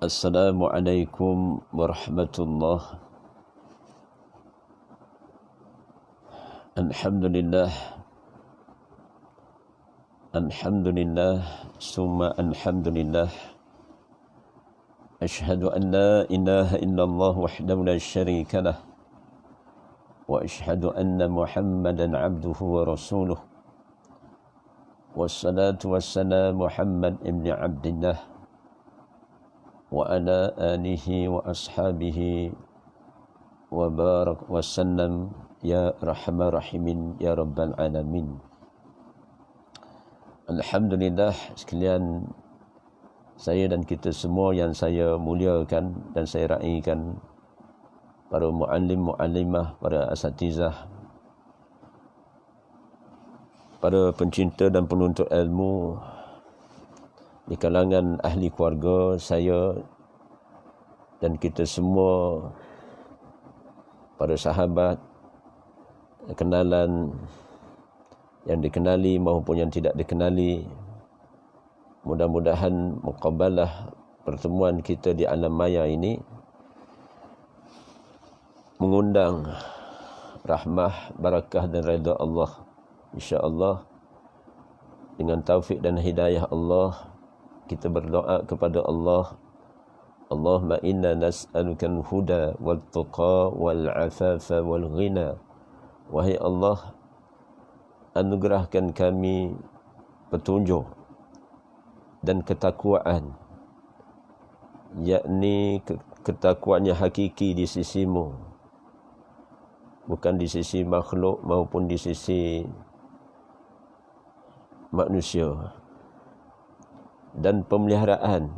Assalamualaikum warahmatullahi. Alhamdulillah, alhamdulillah, summa alhamdulillah. Ashhadu an la ilaha illallah wahdahu la syarika lah, wa ashhadu anna Muhammadan abduhu wa rasuluh. Wassalatu wassalamu Muhammad ibn Abdillah wa ala alihi wa ashabihi wa barak wa sallam ya rahman rahimin ya rabbal alamin. Alhamdulillah sekalian, saya dan kita semua yang saya muliakan dan saya raikan, para muallim muallimah, para asatizah, para pencinta dan penuntut ilmu di kalangan ahli keluarga saya dan kita semua, para sahabat, kenalan yang dikenali maupun yang tidak dikenali. Mudah-mudahan muqabbalah pertemuan kita di alam maya ini mengundang rahmah, barakah dan redha Allah, insya-Allah. Dengan taufik dan hidayah Allah, kita berdoa kepada Allah, Allahumma inna nas'aluka al-huda wal tuqa wal afafa wal ghina. Wahai Allah, anugerahkan kami petunjuk dan ketakwaan, yakni ketakwaan yang hakiki di sisimu, bukan di sisi makhluk maupun di sisi manusia, dan pemeliharaan,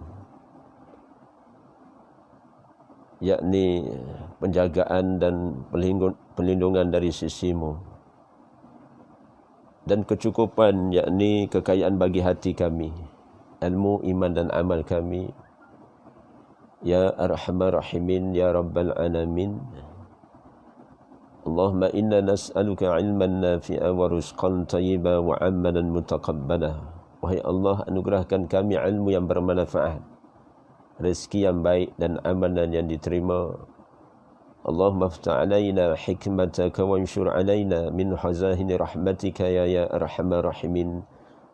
yakni penjagaan dan perlindungan dari sisimu, dan kecukupan, yakni kekayaan bagi hati kami, ilmu, iman dan amal kami, ya arhamar rahimin ya rabbal alamin. Allahumma inna nas'aluka ilman nafi'a wa rizqan tayyiba wa amalan mutaqabbala. Wahai Allah, anugerahkan kami ilmu yang bermanfaat, rezeki yang baik dan amalan yang diterima. Allahumma aftah alaina hikmataka wa anshur alaina min khazahini rahmatika ya arhamar rahimin.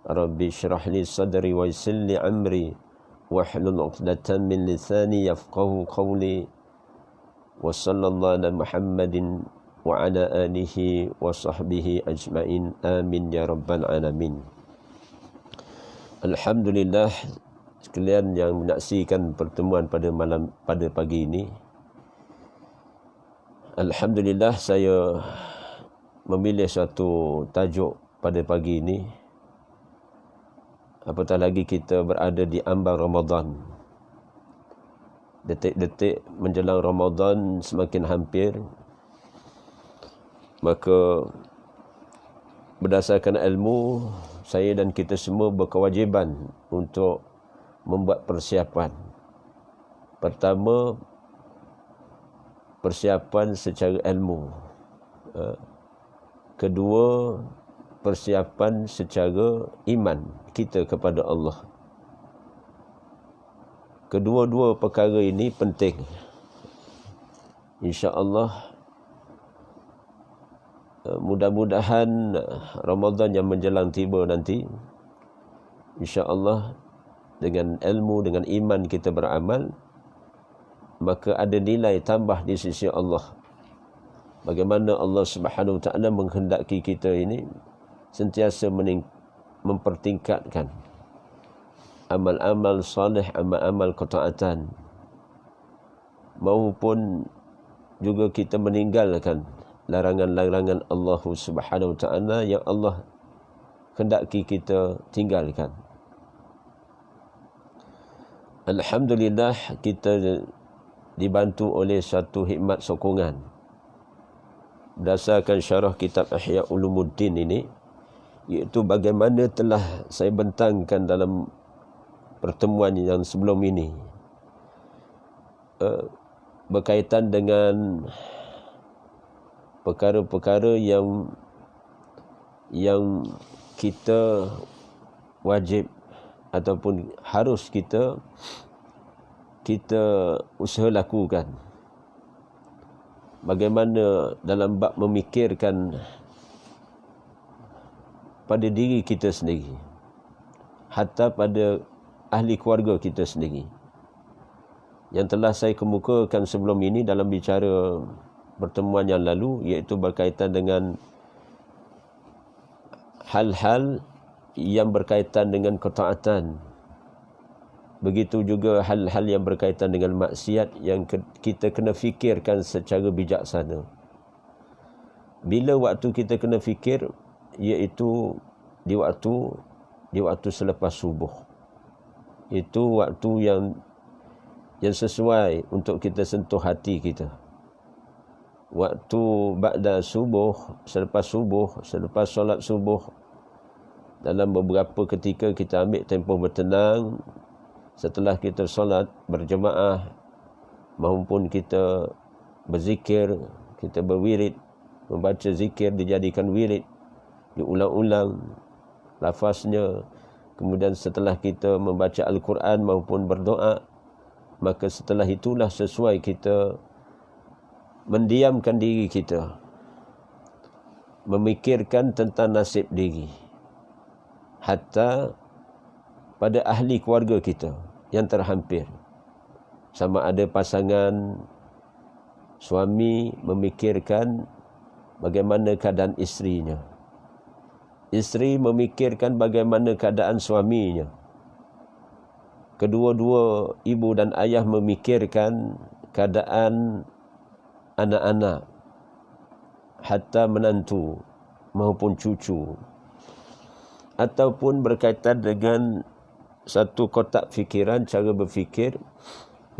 Rabbi shrah li sadri wa yassir li amri wahlul 'uqdatam min lisani yafqahu qawli. Wa sallallahu ala Muhammadin wa ala alihi wa sahbihi ajma'in. Amin ya rabbal alamin. Alhamdulillah sekalian yang menyaksikan pertemuan pada pagi ini. Alhamdulillah saya memilih satu tajuk pada pagi ini, apatah lagi kita berada di ambang Ramadan. Detik-detik menjelang Ramadan semakin hampir, maka berdasarkan ilmu, saya dan kita semua berkewajiban untuk membuat persiapan. Pertama, persiapan secara ilmu. Kedua, persiapan secara iman kita kepada Allah. Kedua-dua perkara ini penting. Insya-Allah, mudah-mudahan Ramadan yang menjelang tiba nanti, insya-Allah dengan ilmu, dengan iman kita beramal, maka ada nilai tambah di sisi Allah. Bagaimana Allah Subhanahu Wa Taala menghendaki kita ini sentiasa mempertingkatkan amal-amal salih, amal-amal ketaatan, maupun juga kita meninggalkan larangan-larangan Allah Subhanahu Wa Taala yang Allah hendaki kita tinggalkan. Alhamdulillah, kita dibantu oleh satu hikmat sokongan berdasarkan syarah kitab Ihya Ulumuddin ini, iaitu bagaimana telah saya bentangkan dalam pertemuan yang sebelum ini, berkaitan dengan perkara-perkara yang kita wajib ataupun harus kita kita usaha lakukan. Bagaimana dalam bab memikirkan pada diri kita sendiri, hatta pada ahli keluarga kita sendiri. Yang telah saya kemukakan sebelum ini dalam bicara pertemuan yang lalu, iaitu berkaitan dengan hal-hal yang berkaitan dengan ketaatan. Begitu juga hal-hal yang berkaitan dengan maksiat yang kita kena fikirkan secara bijaksana. Bila waktu kita kena fikir, iaitu di waktu selepas subuh. Itu waktu yang sesuai untuk kita sentuh hati kita. Waktu ba'da subuh, selepas solat subuh, dalam beberapa ketika kita ambil tempoh bertenang. Setelah kita solat berjemaah, maupun kita berzikir, kita berwirid, membaca zikir dijadikan wirid, diulang-ulang lafaznya. Kemudian setelah kita membaca Al-Quran maupun berdoa, maka setelah itulah sesuai kita mendiamkan diri kita, memikirkan tentang nasib diri, hatta pada ahli keluarga kita yang terhampir. Sama ada pasangan suami memikirkan bagaimana keadaan isterinya, isteri memikirkan bagaimana keadaan suaminya, kedua-dua ibu dan ayah memikirkan keadaan anak-anak, hatta menantu maupun cucu. Ataupun berkaitan dengan satu kotak fikiran, cara berfikir,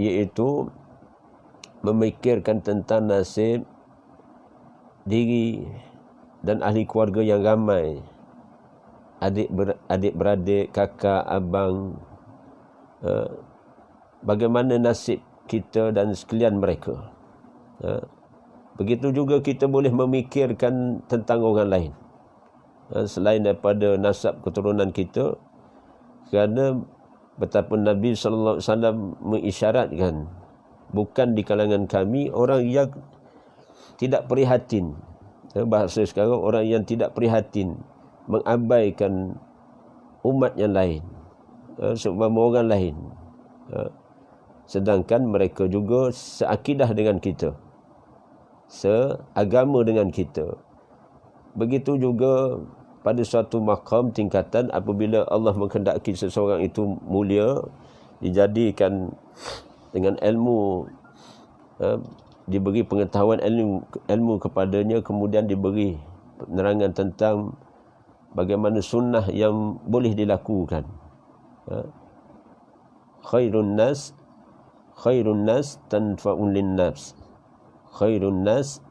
iaitu memikirkan tentang nasib diri dan ahli keluarga yang ramai, adik-beradik, kakak, abang, bagaimana nasib kita dan sekalian mereka. Begitu juga kita boleh memikirkan tentang orang lain, selain daripada nasab keturunan kita, kerana betapa Nabi sallallahu alaihi wasallam mengisyaratkan, bukan di kalangan kami orang yang tidak prihatin. Bahasa sekarang, orang yang tidak prihatin, mengabaikan umat yang lain, seumpama orang lain, sedangkan mereka juga seakidah dengan kita, seagama dengan kita. Begitu juga pada suatu maqam, tingkatan, apabila Allah menghendaki seseorang itu mulia, dijadikan dengan ilmu, diberi pengetahuan ilmu kepadanya, kemudian diberi penerangan tentang bagaimana sunnah yang boleh dilakukan. Khairun nas tanfa'un lin-nafs. Khairun nas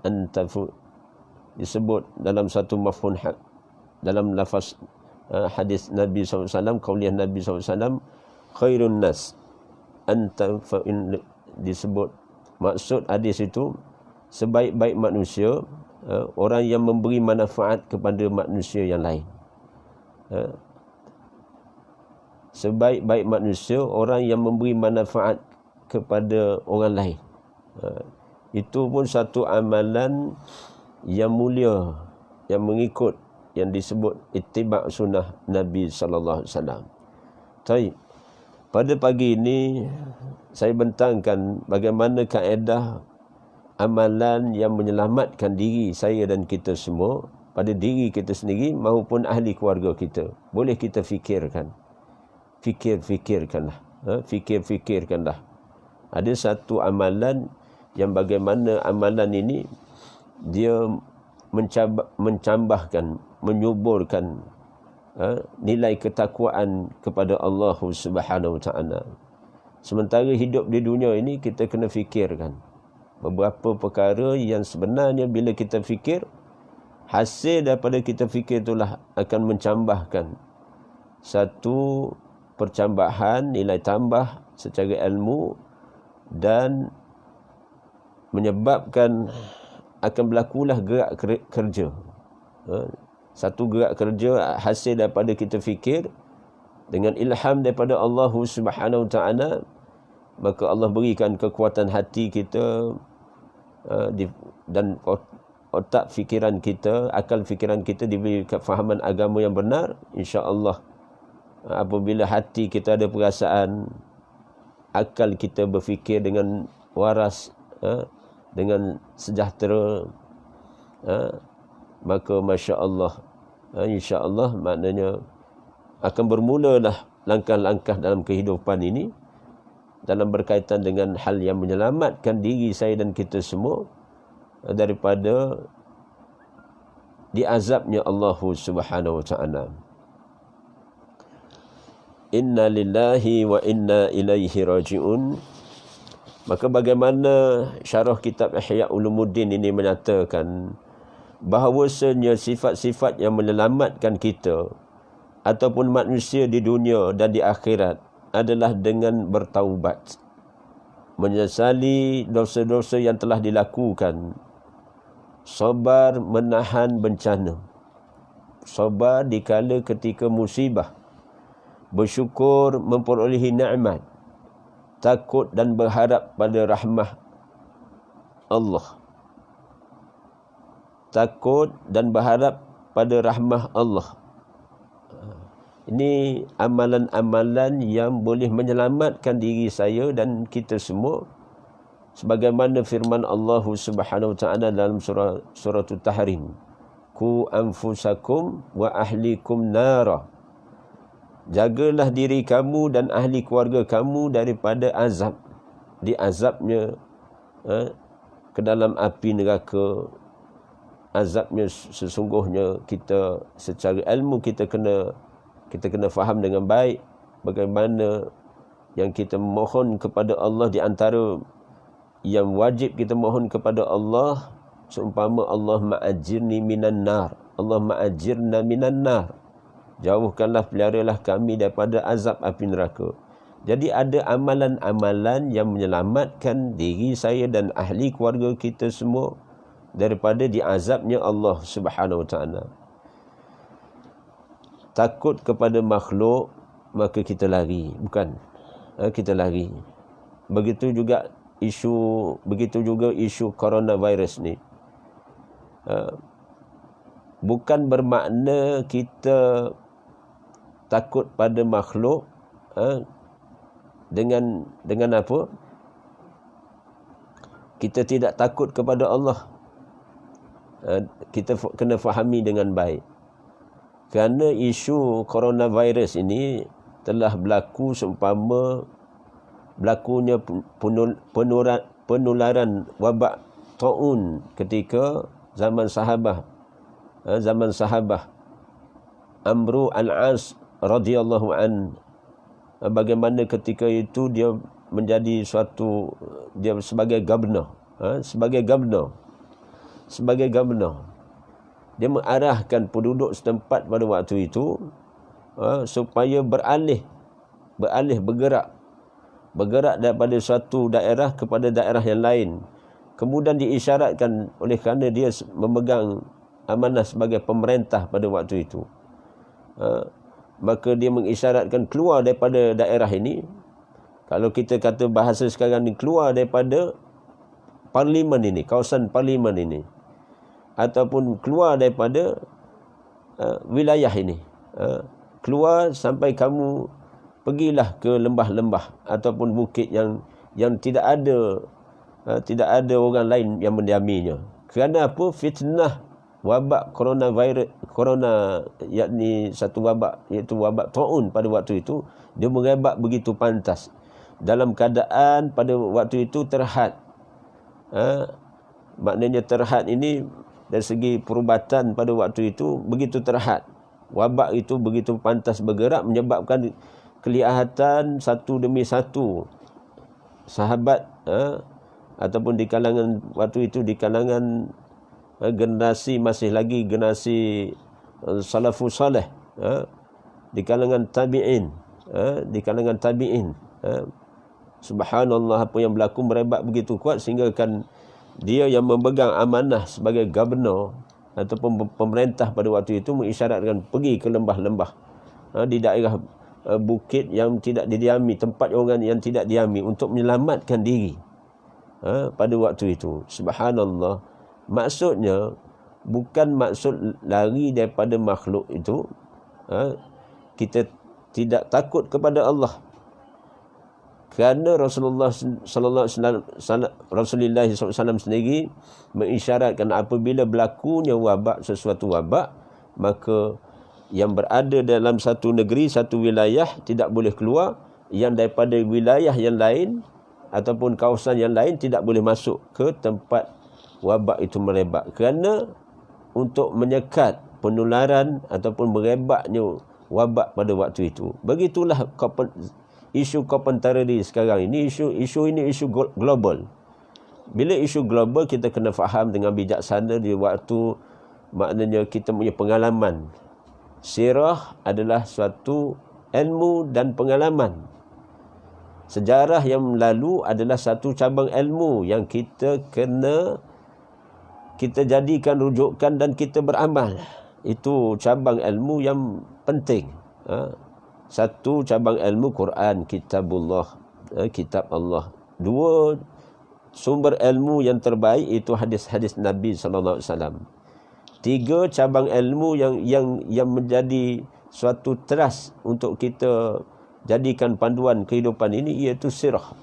antafu, disebut dalam satu mafhum hak, dalam lafaz hadis Nabi SAW, qauliah Nabi SAW, khairun nas antafa'in, disebut maksud hadis itu sebaik-baik manusia, orang yang memberi manfaat kepada manusia yang lain. Sebaik-baik manusia, orang yang memberi manfaat kepada orang lain. Itu pun satu amalan yang mulia, yang mengikut, yang disebut ittiba' sunnah Nabi sallallahu alaihi wasallam. Baik. Pada pagi ini saya bentangkan bagaimana kaedah amalan yang menyelamatkan diri saya dan kita semua, pada diri kita sendiri maupun ahli keluarga kita. Boleh kita fikirkan. Fikirkanlah. Fikirkanlah. Ada satu amalan yang bagaimana amalan ini dia mencambahkan, menyuburkan nilai ketakwaan kepada Allah Subhanahu Wa Taala. Sementara hidup di dunia ini, kita kena fikirkan beberapa perkara yang sebenarnya bila kita fikir, hasil daripada kita fikir itulah akan mencambahkan satu percambahan, nilai tambah secara ilmu, dan menyebabkan akan berlakulah gerak kerja. Satu gerak kerja hasil daripada kita fikir, dengan ilham daripada Allah Subhanahu Wa Taala, maka Allah berikan kekuatan hati kita dan otak fikiran kita, akal fikiran kita diberi kefahaman agama yang benar. Insya-Allah apabila hati kita ada perasaan, akal kita berfikir dengan waras, dengan sejahtera, maka masya-Allah, insya-Allah maknanya akan bermulalah langkah-langkah dalam kehidupan ini dalam berkaitan dengan hal yang menyelamatkan diri saya dan kita semua daripada diazabnya Allah Subhanahu Wa Taala. Inna lillahi wa inna ilaihi raji'un. Maka bagaimana syarah kitab Ihya Ulumuddin ini menyatakan bahawasanya sifat-sifat yang menyelamatkan kita ataupun manusia di dunia dan di akhirat adalah dengan bertaubat, menyesali dosa-dosa yang telah dilakukan, sabar menahan bencana, sabar dikala ketika musibah, bersyukur memperolehi nikmat, takut dan berharap pada rahmah Allah, takut dan berharap pada rahmah Allah. Ini amalan-amalan yang boleh menyelamatkan diri saya dan kita semua, sebagaimana firman Allah Subhanahu Wa Taala dalam surah At-Tahrim, Qu anfusakum wa ahlikum nara. Jagalah diri kamu dan ahli keluarga kamu daripada azab, diazabnya ke dalam api neraka. Azabnya sesungguhnya kita secara ilmu kita kena faham dengan baik bagaimana yang kita mohon kepada Allah. Di antara yang wajib kita mohon kepada Allah, seumpama Allah ma'ajirni minan nar, Allah ma'ajirna minan nar, jauhkanlah, peliharalah kami daripada azab api neraka. Jadi ada amalan-amalan yang menyelamatkan diri saya dan ahli keluarga kita semua daripada diazabnya Allah Subhanahu Wa Taala. Takut kepada makhluk, maka kita lari, bukan? Kita lari. Begitu juga isu coronavirus ni. Bukan bermakna kita takut pada makhluk dengan apa? Kita tidak takut kepada Allah. Kita kena fahami dengan baik. Kerana isu coronavirus ini telah berlaku seumpama berlakunya penularan wabak taun ketika zaman sahabah Amru al-As radhiyallahu an. Bagaimana ketika itu dia menjadi dia sebagai governor, dia mengarahkan penduduk setempat pada waktu itu supaya beralih bergerak daripada suatu daerah kepada daerah yang lain. Kemudian diisyaratkan oleh kerana dia memegang amanah sebagai pemerintah pada waktu itu, maka dia mengisyaratkan keluar daripada daerah ini. Kalau kita kata bahasa sekarang ni, keluar daripada parlimen ini, kawasan parlimen ini, ataupun keluar daripada wilayah ini, keluar sampai kamu pergilah ke lembah-lembah ataupun bukit yang tidak ada orang lain yang mendiaminya. Kerana apa? Fitnah wabak corona, yakni satu wabak, iaitu wabak taun pada waktu itu, dia merebak begitu pantas. Dalam keadaan pada waktu itu terhad, maknanya terhad ini dari segi perubatan pada waktu itu begitu terhad. Wabak itu begitu pantas bergerak, menyebabkan kelihatan satu demi satu sahabat ataupun di kalangan waktu itu, di kalangan generasi masih lagi generasi salafus salih, di kalangan tabi'in, subhanallah, apa yang berlaku merebak begitu kuat sehingga kan dia yang memegang amanah sebagai gubernur ataupun pemerintah pada waktu itu mengisyaratkan pergi ke lembah-lembah di daerah bukit yang tidak didiami, tempat orang yang tidak diami, untuk menyelamatkan diri pada waktu itu. Subhanallah. Maksudnya bukan maksud lari daripada makhluk itu. Kita tidak takut kepada Allah. Kerana Rasulullah SAW sendiri mengisyaratkan apabila berlakunya wabak, sesuatu wabak, maka yang berada dalam satu negeri, satu wilayah tidak boleh keluar, yang daripada wilayah yang lain ataupun kawasan yang lain tidak boleh masuk ke tempat wabak itu merebak. Kerana untuk menyekat penularan ataupun merebaknya wabak pada waktu itu. Begitulah isu contemporary sekarang ini. Isu ini isu global. Bila isu global, kita kena faham dengan bijaksana di waktu, maknanya kita punya pengalaman. Sirah adalah suatu ilmu dan pengalaman. Sejarah yang lalu adalah satu cabang ilmu yang kita jadikan rujukan dan kita beramal. Itu cabang ilmu yang penting. Satu cabang ilmu Quran, kitabullah, kitab Allah. Dua sumber ilmu yang terbaik itu hadis-hadis Nabi SAW. Tiga cabang ilmu yang menjadi suatu teras untuk kita jadikan panduan kehidupan ini, iaitu sirah.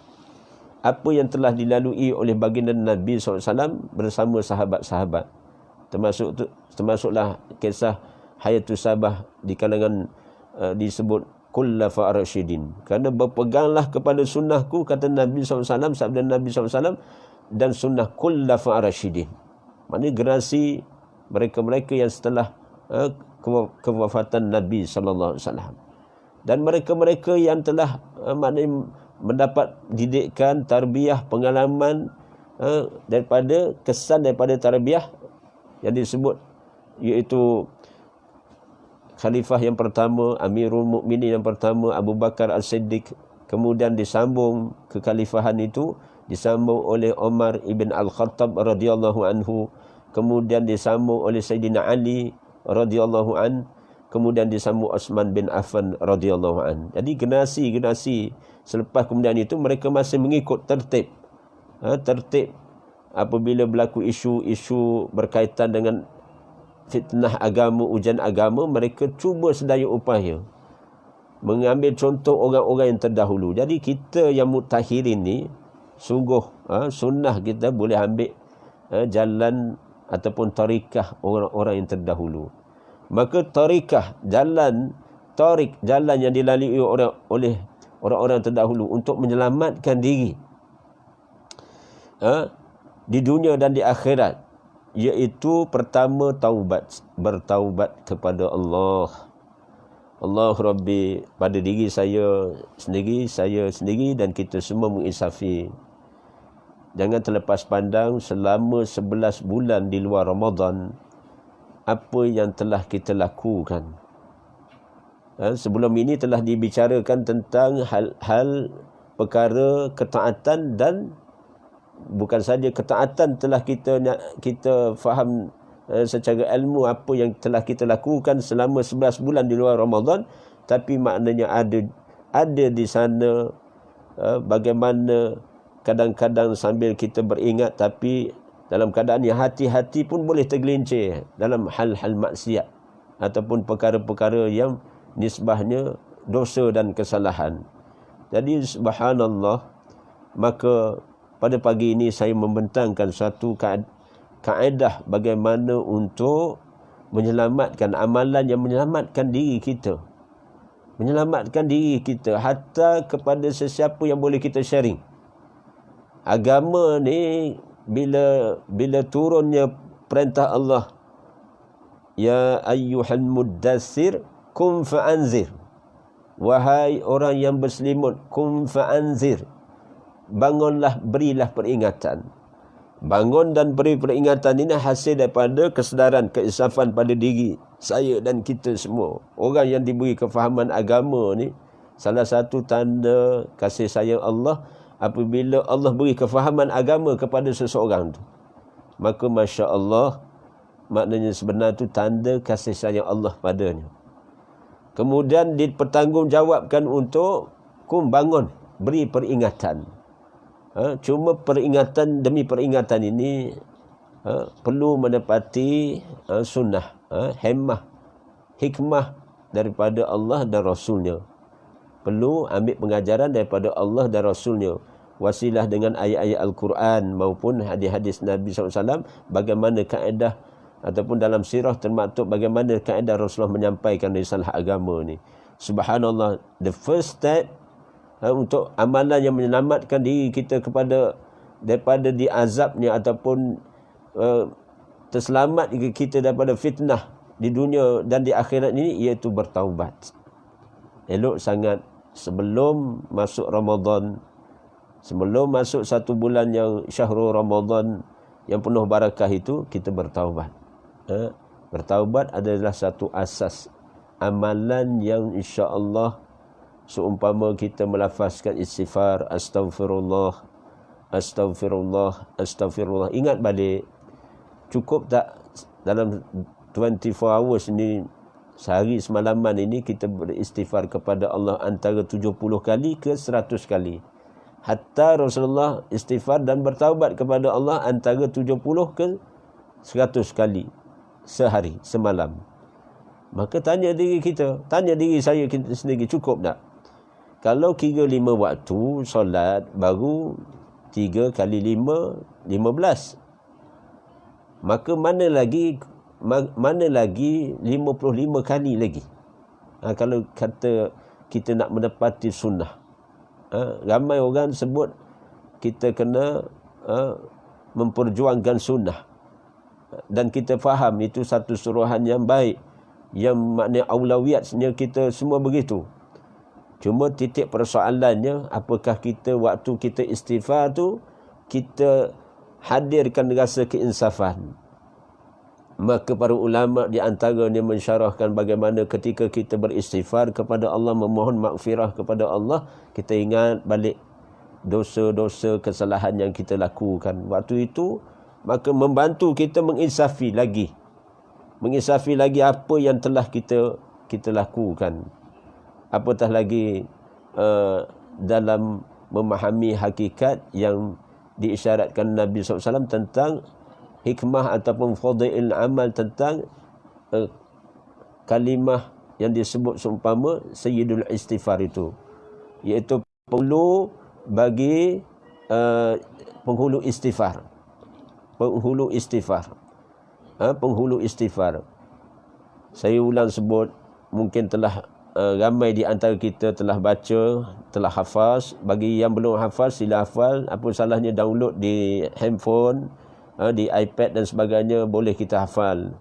Apa yang telah dilalui oleh baginda Nabi SAW bersama sahabat-sahabat. Termasuklah kisah Hayatus Sabah di kalangan disebut Khulafa ar-Rasyidin. Kerana berpeganglah kepada sunnahku, kata Nabi SAW, sabda Nabi SAW, dan sunnah Khulafa ar-Rasyidin. Maknanya generasi mereka-mereka yang setelah kewafatan Nabi SAW. Dan mereka-mereka yang telah maknanya mendapat didikan, tarbiyah, pengalaman daripada kesan daripada tarbiyah yang disebut, iaitu Khalifah yang pertama, Amirul Mukminin yang pertama, Abu Bakar As-Siddiq. Kemudian disambung kekhalifahan itu, disambung oleh Umar ibn Al-Khattab radhiyallahu anhu. Kemudian disambung oleh Sayyidina Ali radhiyallahu an. Kemudian disambung Utsman bin Affan radhiyallahu an. Jadi generasi-generasi selepas kemudian itu, mereka masih mengikut tertib. Tertib apabila berlaku isu-isu berkaitan dengan fitnah agama, ujian agama, mereka cuba sedaya upaya mengambil contoh orang-orang yang terdahulu. Jadi kita yang mutahirin ni, sungguh sunnah kita boleh ambil jalan ataupun tarikah orang-orang yang terdahulu. Maka tarikah, jalan yang dilalui oleh orang-orang terdahulu untuk menyelamatkan diri di dunia dan di akhirat, iaitu pertama bertaubat kepada Allah. Allah Rabbi, pada diri saya sendiri dan kita semua menginsafi. Jangan terlepas pandang selama 11 bulan di luar Ramadan, apa yang telah kita lakukan. Sebelum ini telah dibicarakan tentang hal-hal perkara ketaatan, dan bukan saja ketaatan telah kita faham secara ilmu apa yang telah kita lakukan selama 11 bulan di luar Ramadan, tapi maknanya ada di sana bagaimana kadang-kadang sambil kita beringat, tapi dalam keadaan yang hati-hati pun boleh tergelincir dalam hal-hal maksiat ataupun perkara-perkara yang nisbahnya dosa dan kesalahan. Jadi subhanallah, maka pada pagi ini saya membentangkan satu kaedah bagaimana untuk menyelamatkan amalan yang menyelamatkan diri kita. Menyelamatkan diri kita hatta kepada sesiapa yang boleh kita sharing. Agama ni bila turunnya perintah Allah, ya ayyuhal muddassir kum fa'anzir, wahai orang yang berselimut, kum fa'anzir, bangunlah, berilah peringatan. Bangun dan beri peringatan ini hasil daripada kesedaran, keinsafan pada diri saya dan kita semua. Orang yang diberi kefahaman agama ni, salah satu tanda kasih sayang Allah apabila Allah beri kefahaman agama kepada seseorang tu. Maka Masya Allah, maknanya sebenar tu tanda kasih sayang Allah padanya. Kemudian dipertanggungjawabkan untuk bangun, beri peringatan. Cuma peringatan demi peringatan ini perlu menepati sunnah, hikmah daripada Allah dan Rasulnya. Perlu ambil pengajaran daripada Allah dan Rasulnya. Wasilah dengan ayat-ayat Al-Quran maupun hadis-hadis Nabi SAW. Bagaimana kaedah ataupun dalam sirah termaktub bagaimana kaedah Rasulullah menyampaikan risalah agama ni. Subhanallah, the first step untuk amalan yang menyelamatkan diri kita daripada diazabnya ataupun terselamat kita daripada fitnah di dunia dan di akhirat ini, iaitu bertaubat. Elok sangat sebelum masuk Ramadan, sebelum masuk satu bulan yang syahrul Ramadan yang penuh barakah itu, kita bertaubat. Bertaubat adalah satu asas amalan yang insya-Allah seumpama kita melafazkan istighfar, astaghfirullah, astaghfirullah, astaghfirullah. Ingat balik, cukup tak dalam 24 hours ni, sehari semalaman ini kita beristighfar kepada Allah antara 70 kali ke 100 kali. Hatta Rasulullah istighfar dan bertaubat kepada Allah antara 70 ke 100 kali sehari, semalam. Maka tanya diri kita, tanya diri saya kita sendiri, cukup tak? Kalau kira 5 waktu solat, baru 3 kali 5, 15. Maka mana lagi 55 kali lagi. Kalau kata kita nak menepati sunnah. Ramai orang sebut kita kena memperjuangkan sunnah. Dan kita faham itu satu suruhan yang baik, yang maknanya aulawiyatnya kita semua begitu. Cuma titik persoalannya, apakah kita waktu kita istighfar tu kita hadirkan rasa keinsafan. Maka para ulama di antaranya mensyarahkan bagaimana ketika kita beristighfar kepada Allah, memohon maghfirah kepada Allah, kita ingat balik dosa-dosa kesalahan yang kita lakukan waktu itu, maka membantu kita menginsafi lagi apa yang telah kita lakukan. Apatah lagi dalam memahami hakikat yang diisyaratkan Nabi SAW tentang hikmah ataupun fadail amal, tentang kalimah yang disebut seumpama sayyidul istighfar itu, iaitu perlu bagi penghulu istighfar. Penghulu istighfar. Saya ulang sebut, mungkin telah ramai di antara kita telah baca, telah hafaz. Bagi yang belum hafaz, sila hafal. Apa salahnya download di handphone, di iPad dan sebagainya, boleh kita hafal.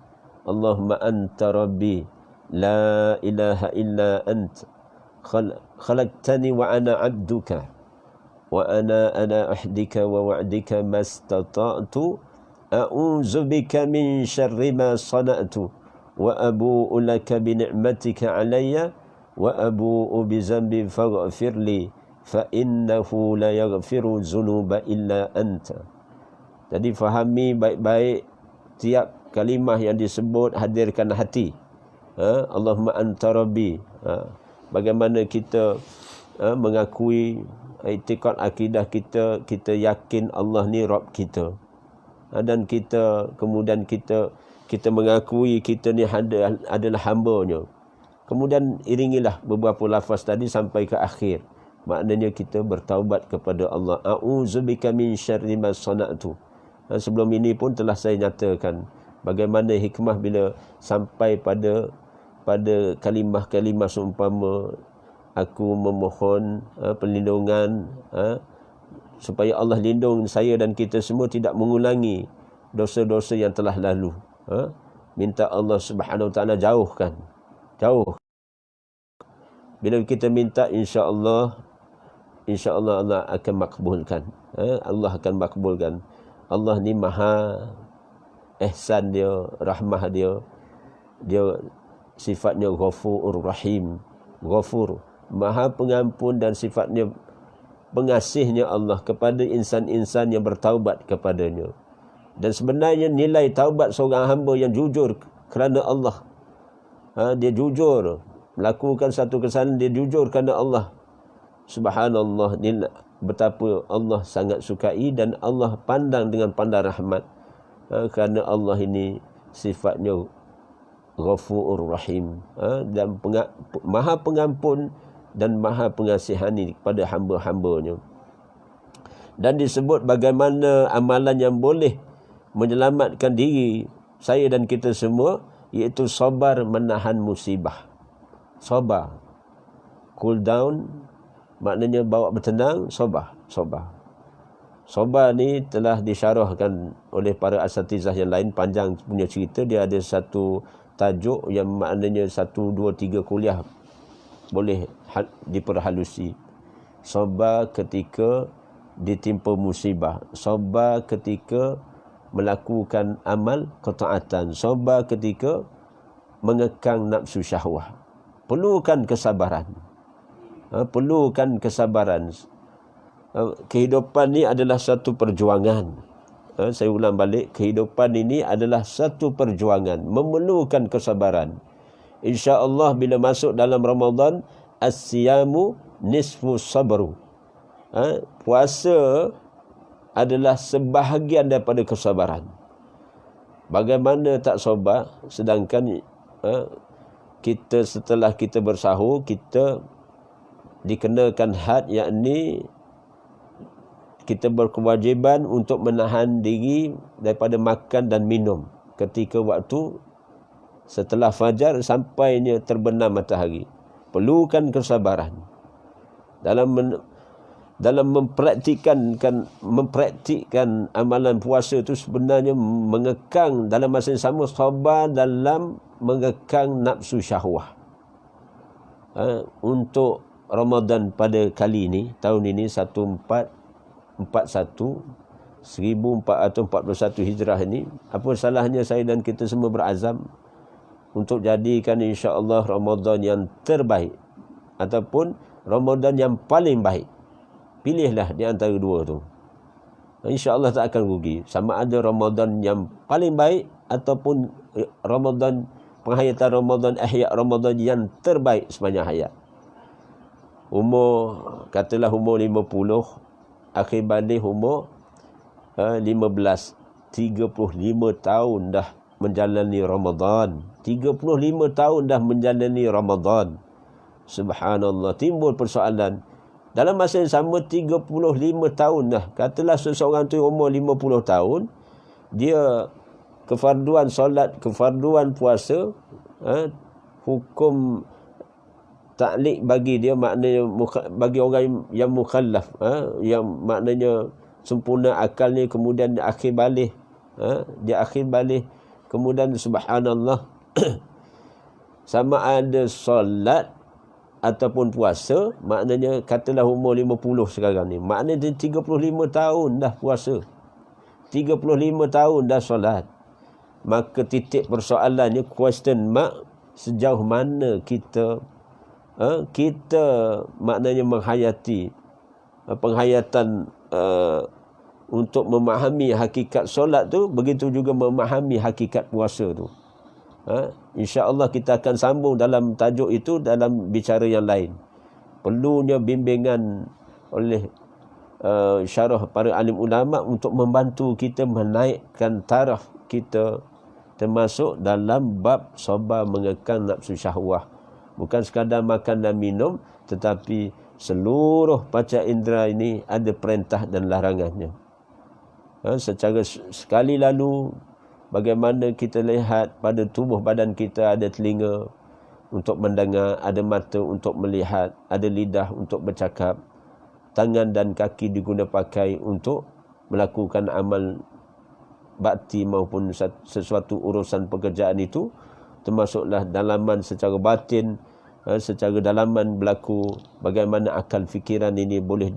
Allahumma anta rabbi la ilaha illa ant khalaqtani wa ana abduka wa ana ahdika wa wa'dika mastata'tu a'udzu bika min syarri ma sana'tu wa abu'u laka bi ni'matika 'alayya wa abu'u bi dhanbi faghfir li fa innahu la yaghfiru dzunuba illa anta. Jadi fahami baik-baik tiap kalimah yang disebut, hadirkan hati. Allahumma anta rabbi. Bagaimana kita mengakui i'tiqad akidah kita yakin Allah ni Rabb kita. Dan kemudian kita mengakui kita ni adalah hamba-Nya. Kemudian iringilah beberapa lafaz tadi sampai ke akhir. Maknanya kita bertaubat kepada Allah. A'udzubika min syarri ma sana'tu. Sebelum ini pun telah saya nyatakan bagaimana hikmah bila sampai pada kalimah-kalimah seumpama aku memohon perlindungan supaya Allah lindung saya dan kita semua tidak mengulangi dosa-dosa yang telah lalu. Minta Allah Subhanahu Wa Taala jauhkan. Bila kita minta, insya-Allah Allah akan makbulkan. Allah akan makbulkan. Allah ni maha ihsan dia, rahmah dia. Dia sifatnya Ghafurur Rahim. Ghafur, maha pengampun, dan sifatnya pengasihnya Allah kepada insan-insan yang bertaubat kepadanya. Dan sebenarnya nilai taubat seorang hamba yang jujur kerana Allah, dia jujur, melakukan satu kesalahan, dia jujur kerana Allah. Subhanallah, ni betapa Allah sangat sukai dan Allah pandang dengan pandang rahmat. Kerana Allah ini sifatnya Ghafurur Rahim, dan Maha Pengampun dan Maha Pengasihani kepada hamba-hambanya. Dan disebut bagaimana amalan yang boleh menyelamatkan diri saya dan kita semua, iaitu sabar menahan musibah. Sabar, cool down, maknanya bawa bertenang, sabar. Sabar ni telah disyarahkan oleh para asatizah yang lain, panjang punya cerita. Dia ada satu tajuk yang maknanya 1, 2, 3 kuliah boleh diperhalusi. Sabar ketika ditimpa musibah, sabar ketika melakukan amal ketaatan, sabar ketika mengekang nafsu syahwah. Perlukan kesabaran. Perlukan kesabaran. Kehidupan ni adalah satu perjuangan. Saya ulang balik, kehidupan ini adalah satu perjuangan, memerlukan kesabaran. InsyaAllah bila masuk dalam Ramadan, as-siyamu nisfu sabru. Puasa adalah sebahagian daripada kesabaran. Bagaimana tak sabar, sedangkan kita setelah kita bersahur, kita dikenakan had, yakni kita berkewajiban untuk menahan diri daripada makan dan minum ketika waktu setelah fajar sampainya terbenam matahari. Perlukan kesabaran dalam mempraktikkan amalan puasa itu. Sebenarnya mengekang dalam masa yang sama, sabar dalam mengekang nafsu syahwah. Untuk Ramadan pada kali ini, tahun ini 1441 Hijrah ini, apa salahnya saya dan kita semua berazam untuk jadikan insya-Allah Ramadan yang terbaik ataupun Ramadan yang paling baik. Pilihlah di antara dua tu. InsyaAllah tak akan rugi. Sama ada Ramadan yang paling baik ataupun Ramadan, penghayatan Ramadan, ihya Ramadan yang terbaik sepanjang hayat. Katalah umur 50, akhir balik umur 15, 35 tahun dah menjalani Ramadan. 35 tahun dah menjalani Ramadan. Subhanallah, timbul persoalan. Dalam masa yang sama 35 tahun dah. Katalah seseorang tu umur 50 tahun, dia kefarduan solat, kefarduan puasa, hukum taklik bagi dia, maknanya bagi orang yang mukhallaf, yang maknanya sempurna akalnya, kemudian dia akhir balik, kemudian subhanallah sama ada solat ataupun puasa, maknanya katalah umur 50 sekarang ni, maknanya dia 35 tahun dah puasa, 35 tahun dah solat. Maka titik persoalannya, question mark, sejauh mana kita maknanya menghayati penghayatan untuk memahami hakikat solat tu, begitu juga memahami hakikat puasa tu. InsyaAllah kita akan sambung dalam tajuk itu dalam bicara yang lain. Perlunya bimbingan oleh syarah para alim ulama untuk membantu kita menaikkan taraf kita, termasuk dalam bab sabar mengekang nafsu syahwah. Bukan sekadar makan dan minum, tetapi seluruh panca indera ini ada perintah dan larangannya. Secara sekali lalu, bagaimana kita lihat pada tubuh badan kita, ada telinga untuk mendengar, ada mata untuk melihat, ada lidah untuk bercakap, tangan dan kaki diguna pakai untuk melakukan amal bakti maupun sesuatu urusan pekerjaan itu, termasuklah dalaman secara batin, secara dalaman berlaku bagaimana akal fikiran ini boleh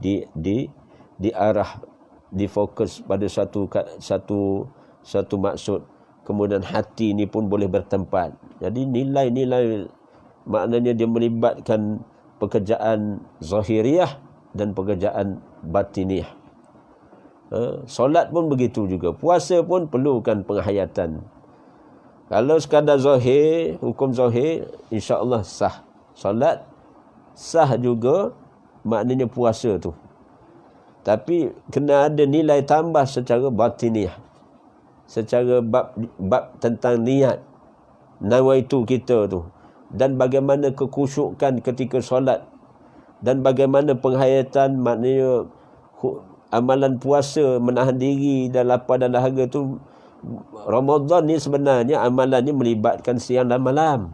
diarah, difokus pada satu maksud. Kemudian hati ini pun boleh bertempat. Jadi nilai-nilai, maknanya dia melibatkan pekerjaan zahiriyah dan pekerjaan batiniah. Solat pun begitu juga. Puasa pun perlukan penghayatan. Kalau sekadar zahir, hukum zahir, insya-Allah sah. Solat sah juga, maknanya puasa tu. Tapi kena ada nilai tambah secara batiniah. Secara bab tentang niat. Nawaitu kita tu. Dan bagaimana kekhusyukan ketika solat. Dan bagaimana penghayatan, maknanya amalan puasa, menahan diri dan lapar dan dahaga tu. Ramadan ni sebenarnya amalannya melibatkan siang dan malam.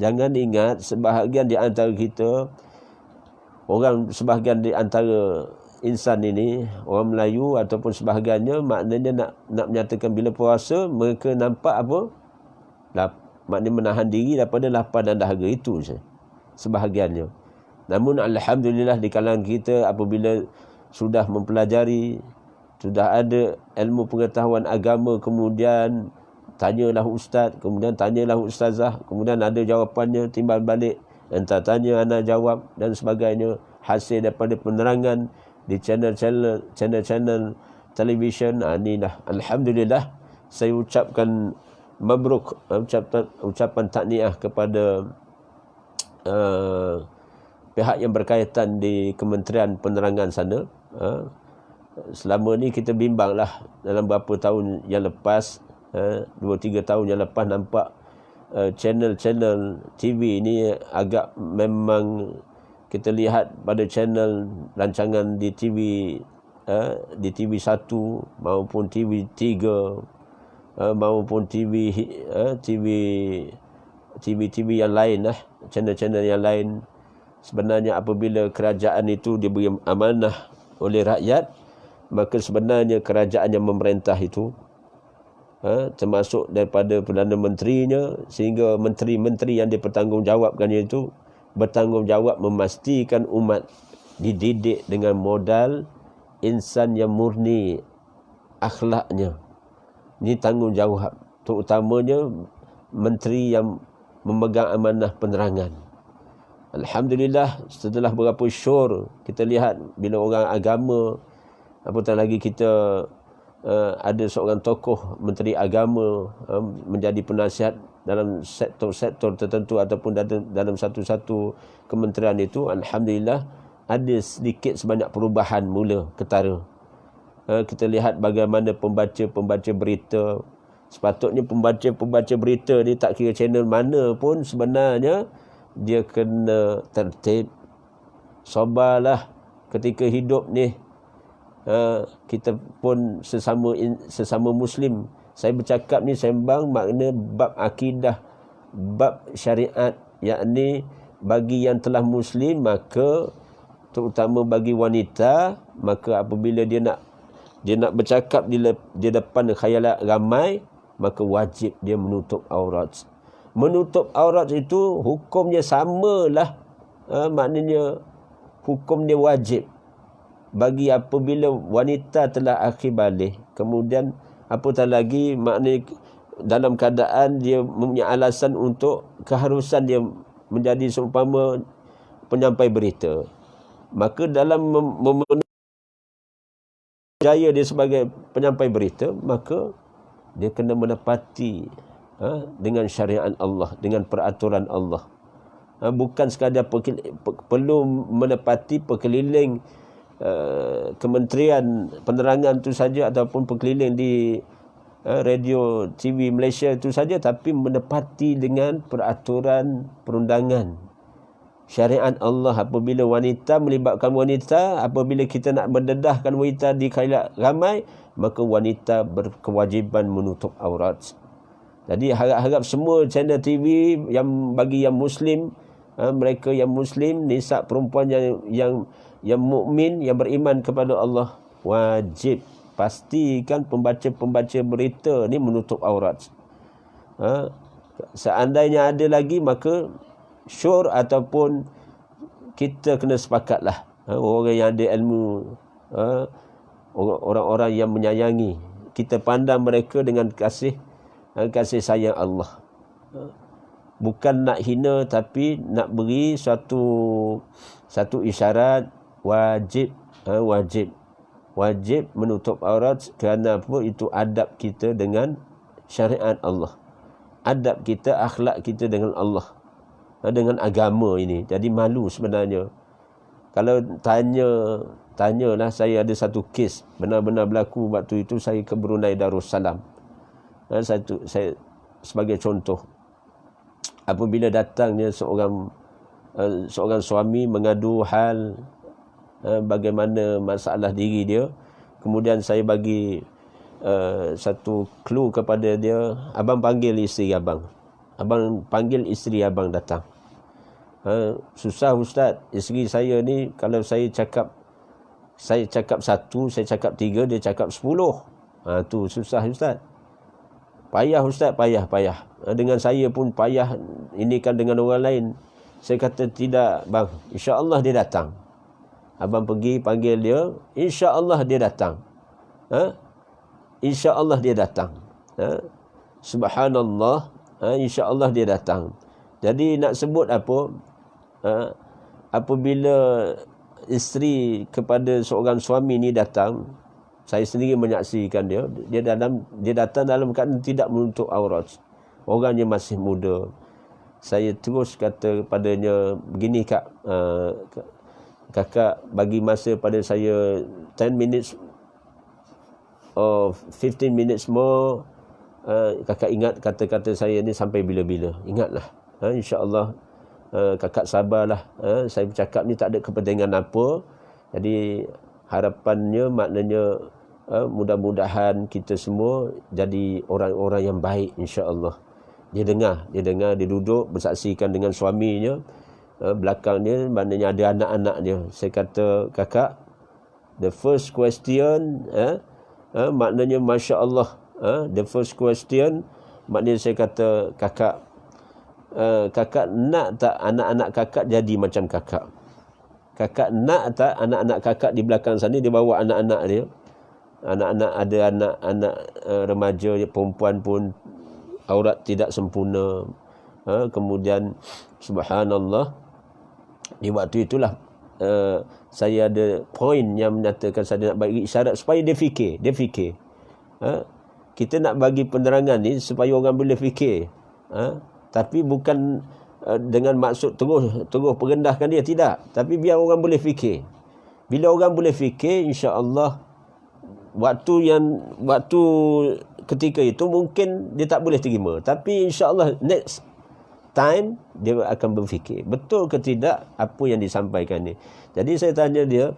Jangan ingat sebahagian di antara kita, sebahagian di antara insan ini, orang Melayu ataupun sebahagiannya, maknanya nak menyatakan bila puasa mereka nampak apa? Maknanya menahan diri daripada lapar dan dahaga itu saja, sebahagiannya. Namun alhamdulillah di kalangan kita apabila sudah mempelajari, sudah ada ilmu pengetahuan agama, kemudian tanyalah ustaz, kemudian tanyalah ustazah, kemudian ada jawapannya, timbal balik, entah tanya, ana jawab dan sebagainya, hasil daripada penerangan di channel televisyen. Inilah alhamdulillah saya ucapkan mabruk, ucapan tahniah kepada pihak yang berkaitan di Kementerian Penerangan sana. Selama ni kita bimbanglah dalam beberapa tahun yang lepas, 2-3 tahun yang lepas, nampak channel TV ni agak memang kita lihat pada channel rancangan di TV 1 maupun TV 3 maupun TV yang lain lah, channel-channel yang lain. Sebenarnya apabila kerajaan itu diberi amanah oleh rakyat, maka sebenarnya kerajaan yang memerintah itu, termasuk daripada Perdana Menterinya sehingga menteri-menteri yang dipertanggungjawabkannya itu, bertanggungjawab memastikan umat dididik dengan modal insan yang murni akhlaknya. Ini tanggungjawab terutamanya menteri yang memegang amanah penerangan. Alhamdulillah, setelah beberapa syur kita lihat bila orang agama, apatah lagi kita ada seorang tokoh menteri agama menjadi penasihat dalam sektor-sektor tertentu ataupun dalam satu-satu kementerian itu, alhamdulillah ada sedikit sebanyak perubahan mula ketara. Kita lihat bagaimana pembaca berita. Sepatutnya pembaca berita ni tak kira channel mana pun sebenarnya dia kena tertib. Sabarlah ketika hidup ni. Kita pun sesama Muslim. Saya bercakap ni sembang makna bab akidah, bab syariat, yakni bagi yang telah Muslim, maka terutama bagi wanita, maka apabila dia nak bercakap di depan khayalat ramai, maka wajib dia menutup aurat. Menutup aurat itu hukumnya samalah, maknanya hukum dia wajib bagi apabila wanita telah akhir balik. Kemudian apatah lagi maknanya dalam keadaan dia mempunyai alasan untuk keharusan dia menjadi seumpama penyampai berita, maka dalam memenuhi jaya dia sebagai penyampai berita, maka dia kena menepati dengan syariat Allah, dengan peraturan Allah. Bukan sekadar perlu menepati perkeliling Kementerian Penerangan itu saja ataupun perkeliling di radio TV Malaysia itu saja, tapi menepati dengan peraturan perundangan syariat Allah. Apabila wanita melibatkan wanita, apabila kita nak mendedahkan wanita di khailat ramai, maka wanita berkewajiban menutup aurat. Jadi harap-harap semua channel TV yang bagi yang Muslim, mereka yang Muslim, nisa perempuan yang mukmin, yang beriman kepada Allah, wajib pastikan pembaca berita ni menutup aurat. Seandainya ada lagi, maka syur ataupun kita kena sepakatlah, orang yang ada ilmu, orang-orang yang menyayangi, kita pandang mereka dengan kasih sayang Allah. Bukan nak hina, tapi nak beri satu isyarat wajib menutup aurat. Kerana apa? Itu adab kita dengan syariat Allah, adab kita, akhlak kita dengan Allah. dengan agama ini. Jadi malu sebenarnya. Kalau tanyalah, saya ada satu kes benar-benar berlaku waktu itu saya ke Brunei Darussalam. Saya sebagai contoh, apabila datangnya seorang suami mengadu hal bagaimana masalah diri dia, kemudian saya bagi satu clue kepada dia, abang panggil isteri abang datang. Susah ustaz, isteri saya ni kalau saya cakap satu, saya cakap tiga, dia cakap 10. Tu susah ustaz. Payah ustaz, payah. Dengan saya pun payah, ini kan dengan orang lain. Saya kata tidak bang, insya-Allah dia datang. Abang pergi panggil dia, insya-Allah dia datang. Insya-Allah dia datang. Subhanallah, insya-Allah dia datang. Jadi nak sebut apa? Apabila isteri kepada seorang suami ni datang, saya sendiri menyaksikan dia datang dalam keadaan tidak menutup aurat. Orangnya masih muda. Saya terus kata padanya, begini kak, kakak bagi masa pada saya 10 minutes or 15 minutes more. Kakak ingat kata-kata saya ni sampai bila-bila. Ingatlah. InsyaAllah kakak sabarlah. Saya bercakap ni tak ada kepentingan apa. Jadi harapannya maknanya mudah-mudahan kita semua jadi orang-orang yang baik, insya-Allah. Dia dengar, dia duduk bersaksikan dengan suaminya. Belakang dia maknanya ada anak-anak dia. Saya kata, kakak, the first question, maknanya masya-Allah. The first question, maknanya saya kata, kakak nak tak anak-anak kakak jadi macam kakak? Kakak nak tak anak-anak kakak di belakang sana, dia bawa anak-anak dia. Ada anak-anak remaja, perempuan pun aurat tidak sempurna. Kemudian subhanallah, di waktu itulah saya ada poin yang menyatakan saya nak bagi isyarat supaya dia fikir. Kita nak bagi penerangan ni supaya orang boleh fikir. Tapi bukan dengan maksud terus perendahkan dia, tidak. Tapi biar orang boleh fikir. Bila orang boleh fikir, insya-Allah waktu ketika itu mungkin dia tak boleh terima, tapi insya-Allah next time dia akan berfikir betul ke tidak apa yang disampaikan ni. Jadi saya tanya dia,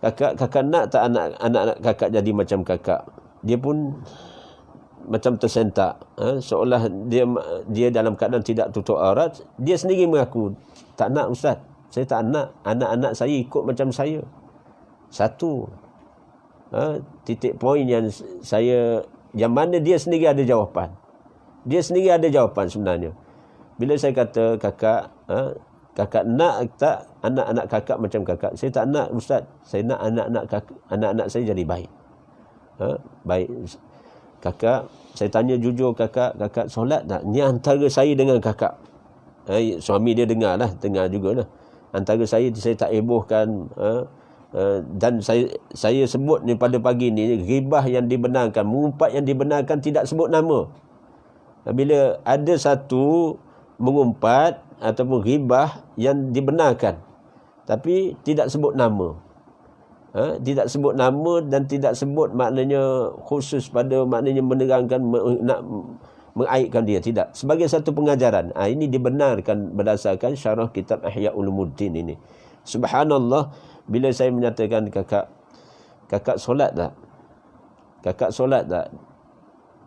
kakak nak tak anak-anak kakak jadi macam kakak? Dia pun macam tersentak, seolah dia dalam keadaan tidak tutup aurat. Dia sendiri mengaku, tak nak ustaz, saya tak nak anak-anak saya ikut macam saya. Satu titik poin yang mana dia sendiri ada jawapan. Dia sendiri ada jawapan sebenarnya. Bila saya kata, kakak nak tak anak-anak kakak macam kakak? Saya tak nak ustaz, saya nak anak-anak saya jadi baik. Baik kakak, saya tanya jujur, kakak solat tak? Ni antara saya dengan kakak. Suami dia dengar jugalah. Antara saya tak hebohkan. Dan saya sebut ni pada pagi ni, ghibah yang dibenarkan, mengumpat yang dibenarkan, tidak sebut nama. Bila ada satu mengumpat ataupun ghibah yang dibenarkan, tapi tidak sebut nama. Tidak sebut nama dan tidak sebut maknanya khusus pada maknanya menerangkan, nak mengaibkan dia, tidak. Sebagai satu pengajaran. Ini dibenarkan berdasarkan syarah kitab Ihya Ulumuddin ini. Subhanallah, bila saya menyatakan kakak solat tak? Kakak solat tak?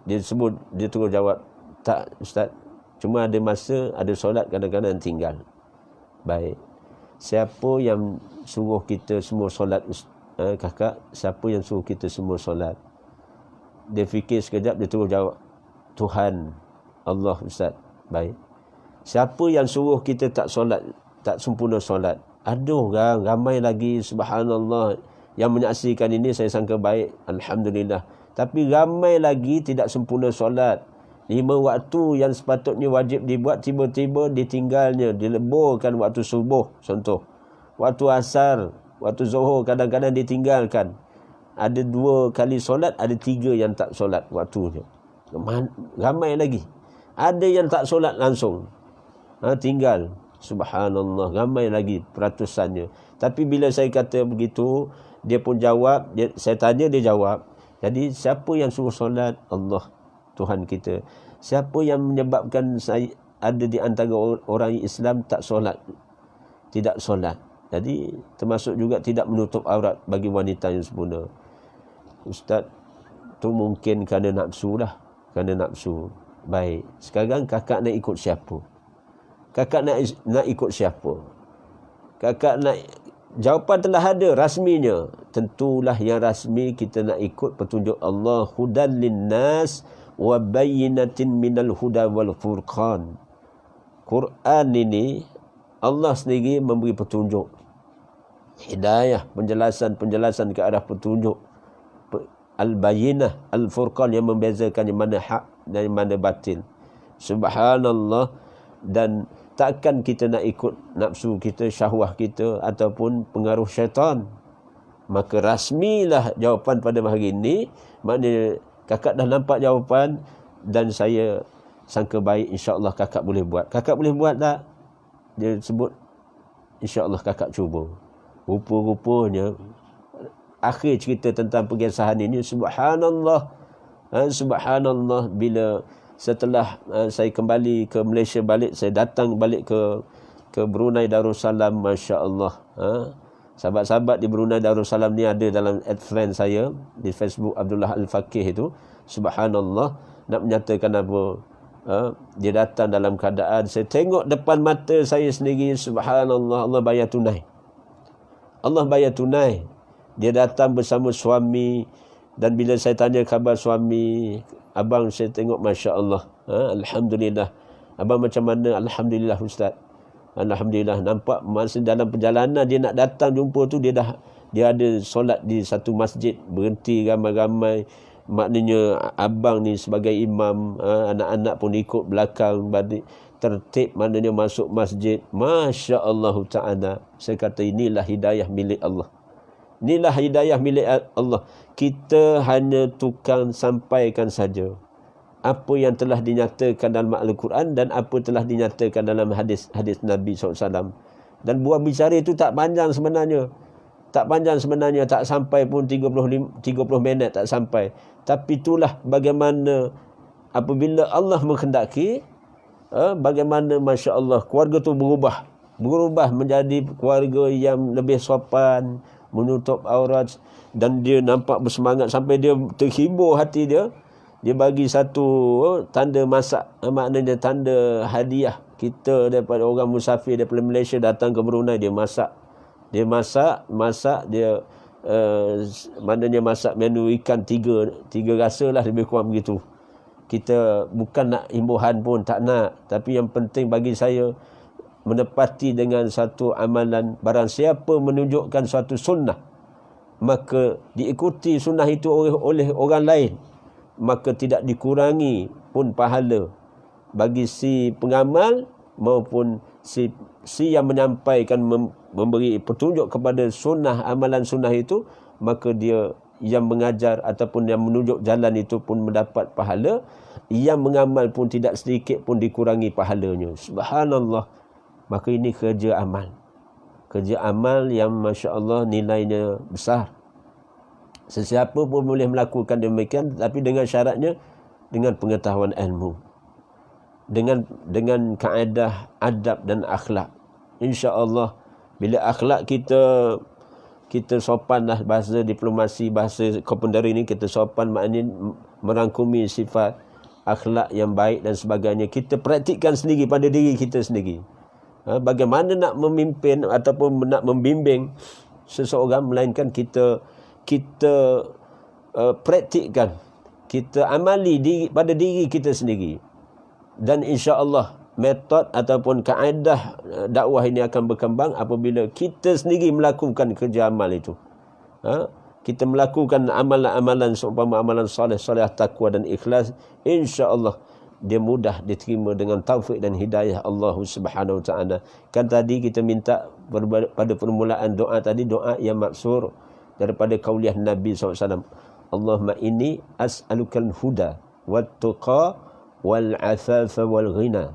Dia terus jawab, tak ustaz. Cuma ada masa ada solat, kadang-kadang tinggal. Baik. Siapa yang suruh kita semua solat, kakak? Siapa yang suruh kita semua solat? Dia fikir sekejap, dia terus jawab, Tuhan Allah ustaz. Baik. Siapa yang suruh kita tak solat, tak sempurna solat? Ada orang ramai lagi, subhanallah, yang menyaksikan ini saya sangka baik, alhamdulillah. Tapi ramai lagi tidak sempurna solat. 5 waktu yang sepatutnya wajib dibuat, tiba-tiba ditinggalnya, dileburkan waktu subuh contoh. Waktu asar, waktu zuhur kadang-kadang ditinggalkan. Ada 2 kali solat, ada 3 yang tak solat waktunya. Ramai lagi. Ada yang tak solat langsung. tinggal. Subhanallah, ramai lagi peratusannya. Tapi bila saya kata begitu, dia pun jawab, saya tanya dia jawab. Jadi siapa yang suruh solat? Allah, Tuhan kita. Siapa yang menyebabkan saya ada di antara orang Islam tak solat? Tidak solat. Jadi termasuk juga tidak menutup aurat bagi wanita yang sempurna. Ustaz, tu mungkin kerana nafsu lah. Kerana nafsu. Baik, sekarang kakak nak ikut siapa? Kakak nak ikut siapa? Kakak nak, jawapan telah ada rasminya. Tentulah yang rasmi kita nak ikut petunjuk Allah. Hudan linnas wa bayyinatin minal huda wal furqan. Quran ini Allah sendiri memberi petunjuk, hidayah, penjelasan ke arah petunjuk. Al-bayyinah, al-furqan, yang membezakan yang mana hak dan yang mana batil. Subhanallah. Dan takkan kita nak ikut nafsu kita, syahwah kita ataupun pengaruh syaitan. Maka rasmilah jawapan pada hari ini. Maknanya kakak dah nampak jawapan dan saya sangka baik, insya-Allah kakak boleh buat. Kakak boleh buat tak? Dia sebut insya-Allah kakak cuba. Rupa-rupanya akhir cerita tentang pengesahan ini, subhanallah. Subhanallah, bila setelah saya kembali ke Malaysia balik, saya datang balik ke Brunei Darussalam, masya-Allah. Sahabat-sahabat di Brunei Darussalam ni ada dalam add friend saya di Facebook, Abdullah Al-Faqih itu. Subhanallah, nak menyatakan apa? Dia datang dalam keadaan saya tengok depan mata saya sendiri, subhanallah, Allah bayar tunai. Allah bayar tunai. Dia datang bersama suami, dan bila saya tanya khabar suami, abang saya tengok masya-Allah, alhamdulillah. Abang macam mana? Alhamdulillah Ustaz. Alhamdulillah. Nampak masa dalam perjalanan dia nak datang jumpa tu, dia ada solat di satu masjid, berhenti ramai-ramai. Maknanya abang ni sebagai imam, anak-anak pun ikut belakang, balik tertib, maknanya masuk masjid. Masya-Allah taala. Saya kata inilah hidayah milik Allah. Inilah hidayah milik Allah. Kita hanya tukang sampaikan saja apa yang telah dinyatakan dalam Al-Quran dan apa telah dinyatakan dalam hadis Nabi SAW. Dan buah bicara itu tak panjang sebenarnya. Tak panjang sebenarnya, tak sampai pun 30 minit, tak sampai. Tapi itulah bagaimana apabila Allah menghendaki, bagaimana Masya Allah keluarga tu berubah menjadi keluarga yang lebih sopan, menutup aurat, dan dia nampak bersemangat sampai dia terhibur hati dia. Dia bagi satu tanda masak, maknanya tanda hadiah kita daripada orang musafir daripada Malaysia datang ke Brunei. Dia masak, dia maknanya masak menu ikan tiga rasa lah, lebih kurang begitu. Kita bukan nak imbuhan pun, tak nak. Tapi yang penting bagi saya, menepati dengan satu amalan. Barang siapa menunjukkan suatu sunnah, maka diikuti sunnah itu oleh orang lain, maka tidak dikurangi pun pahala bagi si pengamal maupun si yang menyampaikan, memberi petunjuk kepada sunnah, amalan sunnah itu. Maka dia yang mengajar ataupun yang menunjuk jalan itu pun mendapat pahala. Yang mengamal pun tidak sedikit pun dikurangi pahalanya. Subhanallah. Maka ini kerja amal. Kerja amal yang Masya Allah nilainya besar. Sesiapa pun boleh melakukan demikian, tapi dengan syaratnya dengan pengetahuan ilmu, dengan kaedah adab dan akhlak. Insya-Allah bila akhlak kita sopan lah, bahasa diplomasi, bahasa Kopendari ini, kita sopan maknanya merangkumi sifat akhlak yang baik dan sebagainya. Kita praktikkan sendiri pada diri kita sendiri. Bagaimana nak memimpin ataupun nak membimbing seseorang, melainkan kita praktikkan, kita amali pada diri kita sendiri. Dan insya-Allah metod ataupun kaedah dakwah ini akan berkembang apabila kita sendiri melakukan kerja amal itu. Kita melakukan amalan-amalan seumpama amalan soleh, takwa dan ikhlas, insya-Allah dia mudah diterima dengan taufik dan hidayah Allah Subhanahu Wa Taala. Kan tadi kita minta pada permulaan doa tadi, doa yang maksur daripada kauliah Nabi SAW. Allahumma inni as'alukal huda wat tuqa wal afafa wal ghina.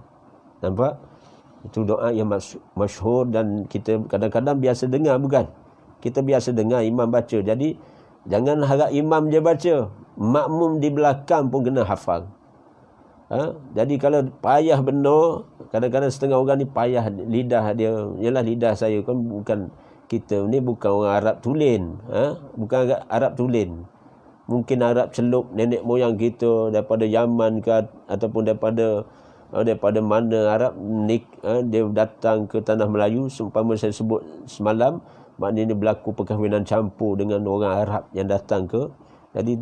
Nampak? Itu doa yang masyhur dan kita kadang-kadang biasa dengar, bukan? Kita biasa dengar imam baca. Jadi jangan harap imam je baca, makmum di belakang pun kena hafal. Jadi kalau payah benar, kadang-kadang setengah orang ni payah lidah dia. Yalah, lidah saya kan bukan, kita ni bukan orang Arab tulen, bukan Arab tulen. Mungkin Arab celup nenek moyang kita daripada Yaman ke, ataupun daripada mana Arab dia datang ke tanah Melayu. Seumpama saya sebut semalam, maknanya berlaku perkahwinan campur dengan orang Arab yang datang ke. Jadi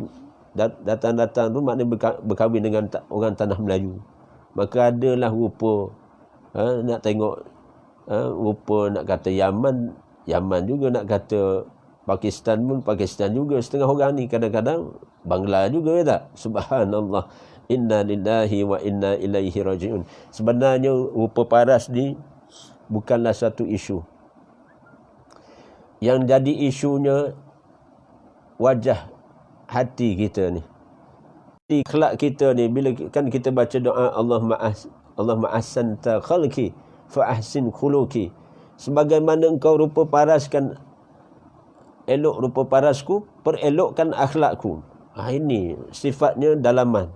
datang-datang tu maknanya berkahwin dengan orang tanah Melayu. Maka adalah rupa, nak tengok rupa, nak kata Yaman juga, nak kata Pakistan pun Pakistan juga. Setengah orang ni kadang-kadang Bangla juga, ya tak? Subhanallah. Inna lillahi wa inna ilaihi raji'un. Sebenarnya rupa paras ni bukanlah satu isu. Yang jadi isunya wajah hati kita ni. Akhlak kita ni, bila kan kita baca doa Allahumma ahsanta khalqi fa ahsin khuluqi. Sebagaimana engkau rupa paraskan, elok rupa parasku, perelokkan akhlakku. Ini sifatnya dalaman.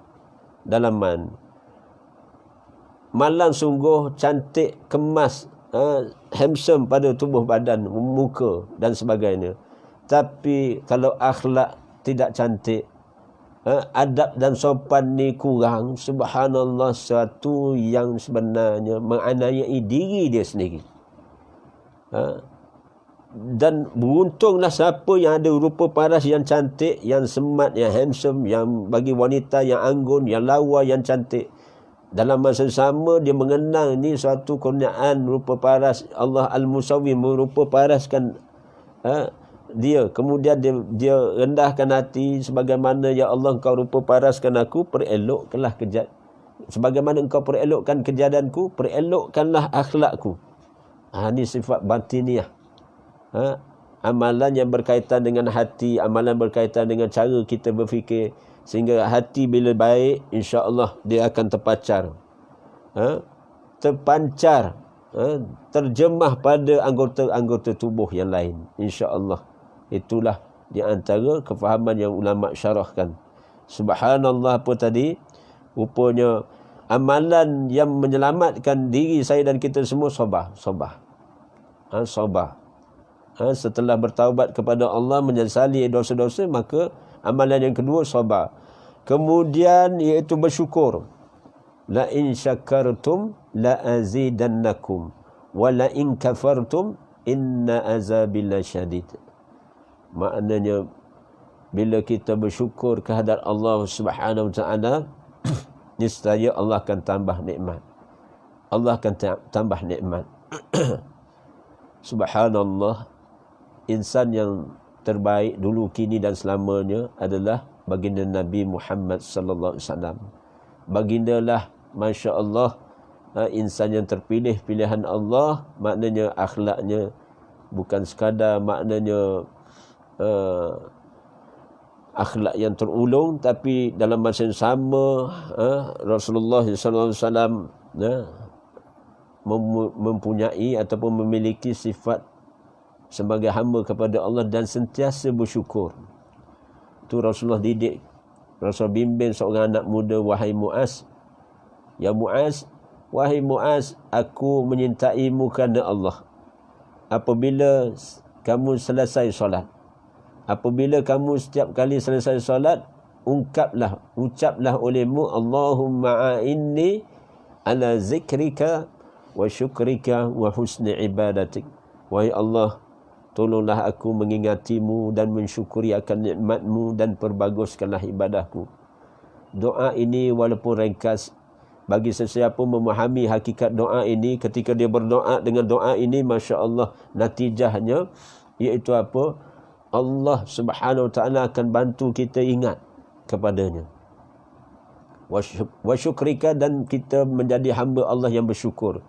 Malang sungguh, cantik, kemas, handsome pada tubuh badan, muka dan sebagainya. Tapi kalau akhlak tidak cantik, adab dan sopan ni kurang, subhanallah, sesuatu yang sebenarnya menganiaya diri dia sendiri. Dan beruntunglah siapa yang ada rupa paras yang cantik, yang smart, yang handsome, yang bagi wanita yang anggun, yang lawa, yang cantik. Dalam masa sama dia mengenang ni suatu kurniaan rupa paras Allah Al-Musawwir, merupa paraskan dia. Kemudian dia rendahkan hati, sebagaimana ya Allah engkau rupa paraskan aku, perelokkanlah sebagaimana engkau perelokkan kejadanku, perelokkanlah akhlakku. Ini sifat batiniah. Amalan yang berkaitan dengan hati, amalan berkaitan dengan cara kita berfikir, sehingga hati bila baik, insya-Allah dia akan terpancar, terjemah pada anggota-anggota tubuh yang lain, insya-Allah. Itulah di antara kefahaman yang ulama syarahkan. Subhanallah, apa tadi? Rupanya amalan yang menyelamatkan diri saya dan kita semua sabar. Setelah bertaubat kepada Allah, menyesali dosa-dosa, maka amalan yang kedua sabar. Kemudian iaitu bersyukur. La in syakartum la azidannakum wa la in kafartum inna azabi lasyadid. Maknanya bila kita bersyukur kehadrat Allah Subhanahu wa taala, niscaya Allah akan tambah nikmat. Subhanallah. Insan yang terbaik dulu, kini dan selamanya adalah baginda Nabi Muhammad sallallahu alaihi wasallam. Bagindalah, masya-Allah, insan yang terpilih pilihan Allah. Maknanya akhlaknya bukan sekadar maknanya akhlak yang terulung, tapi dalam masa yang sama Rasulullah sallallahu alaihi wasallam mempunyai ataupun memiliki sifat sebagai hamba kepada Allah dan sentiasa bersyukur. Itu Rasulullah didik, Rasul bimbing seorang anak muda, wahai Muaz, ya Muaz, wahai Muaz, aku menyintaimu kerana Allah. Apabila kamu selesai solat, apabila kamu setiap kali selesai solat, ucaplah olehmu, Allahumma a'inni ala zikrika wa syukrika wa husni ibadatik. Wahai Allah, tolonglah aku mengingatimu dan mensyukuri akan nikmatmu dan perbaguskanlah ibadahku. Doa ini walaupun ringkas, bagi sesiapa memahami hakikat doa ini, ketika dia berdoa dengan doa ini, Masya Allah, natijahnya iaitu apa? Allah Subhanahu wa ta'ala akan bantu kita ingat kepadanya. Wa syukrika, dan kita menjadi hamba Allah yang bersyukur.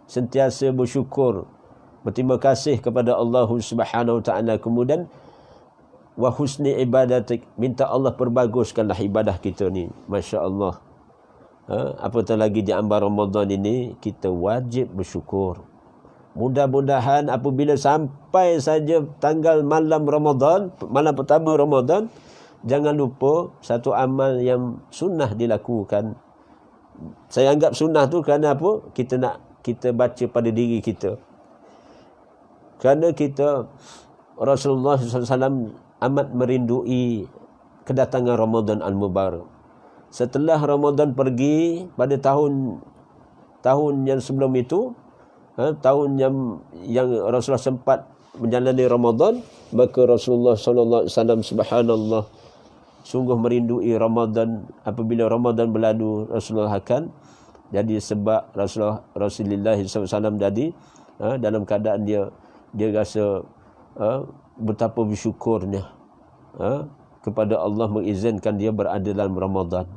Sentiasa bersyukur, berterima kasih kepada Allah Subhanahu wa ta'ala. Kemudian wa husni ibadatik, minta Allah perbaguskanlah ibadah kita ni. Masya Allah. apatah lagi di ambar Ramadan ini, kita wajib bersyukur. Mudah-mudahan apabila sampai saja tanggal malam Ramadan, malam pertama Ramadan, jangan lupa satu amal yang sunnah dilakukan. Saya anggap sunnah tu kerana apa? Kita baca pada diri kita. Kerana kita, Rasulullah SAW amat merindui kedatangan Ramadan Al-Mubarak. Setelah Ramadan pergi pada tahun yang sebelum itu, tahun yang Rasulullah sempat menjalani Ramadan, maka Rasulullah SAW subhanallah sungguh merindui Ramadan. Apabila Ramadan berlalu, Rasulullah akan jadi sebab Rasulullah SAW jadi dalam keadaan dia rasa betapa bersyukurnya kepada Allah mengizinkan dia berada dalam Ramadan.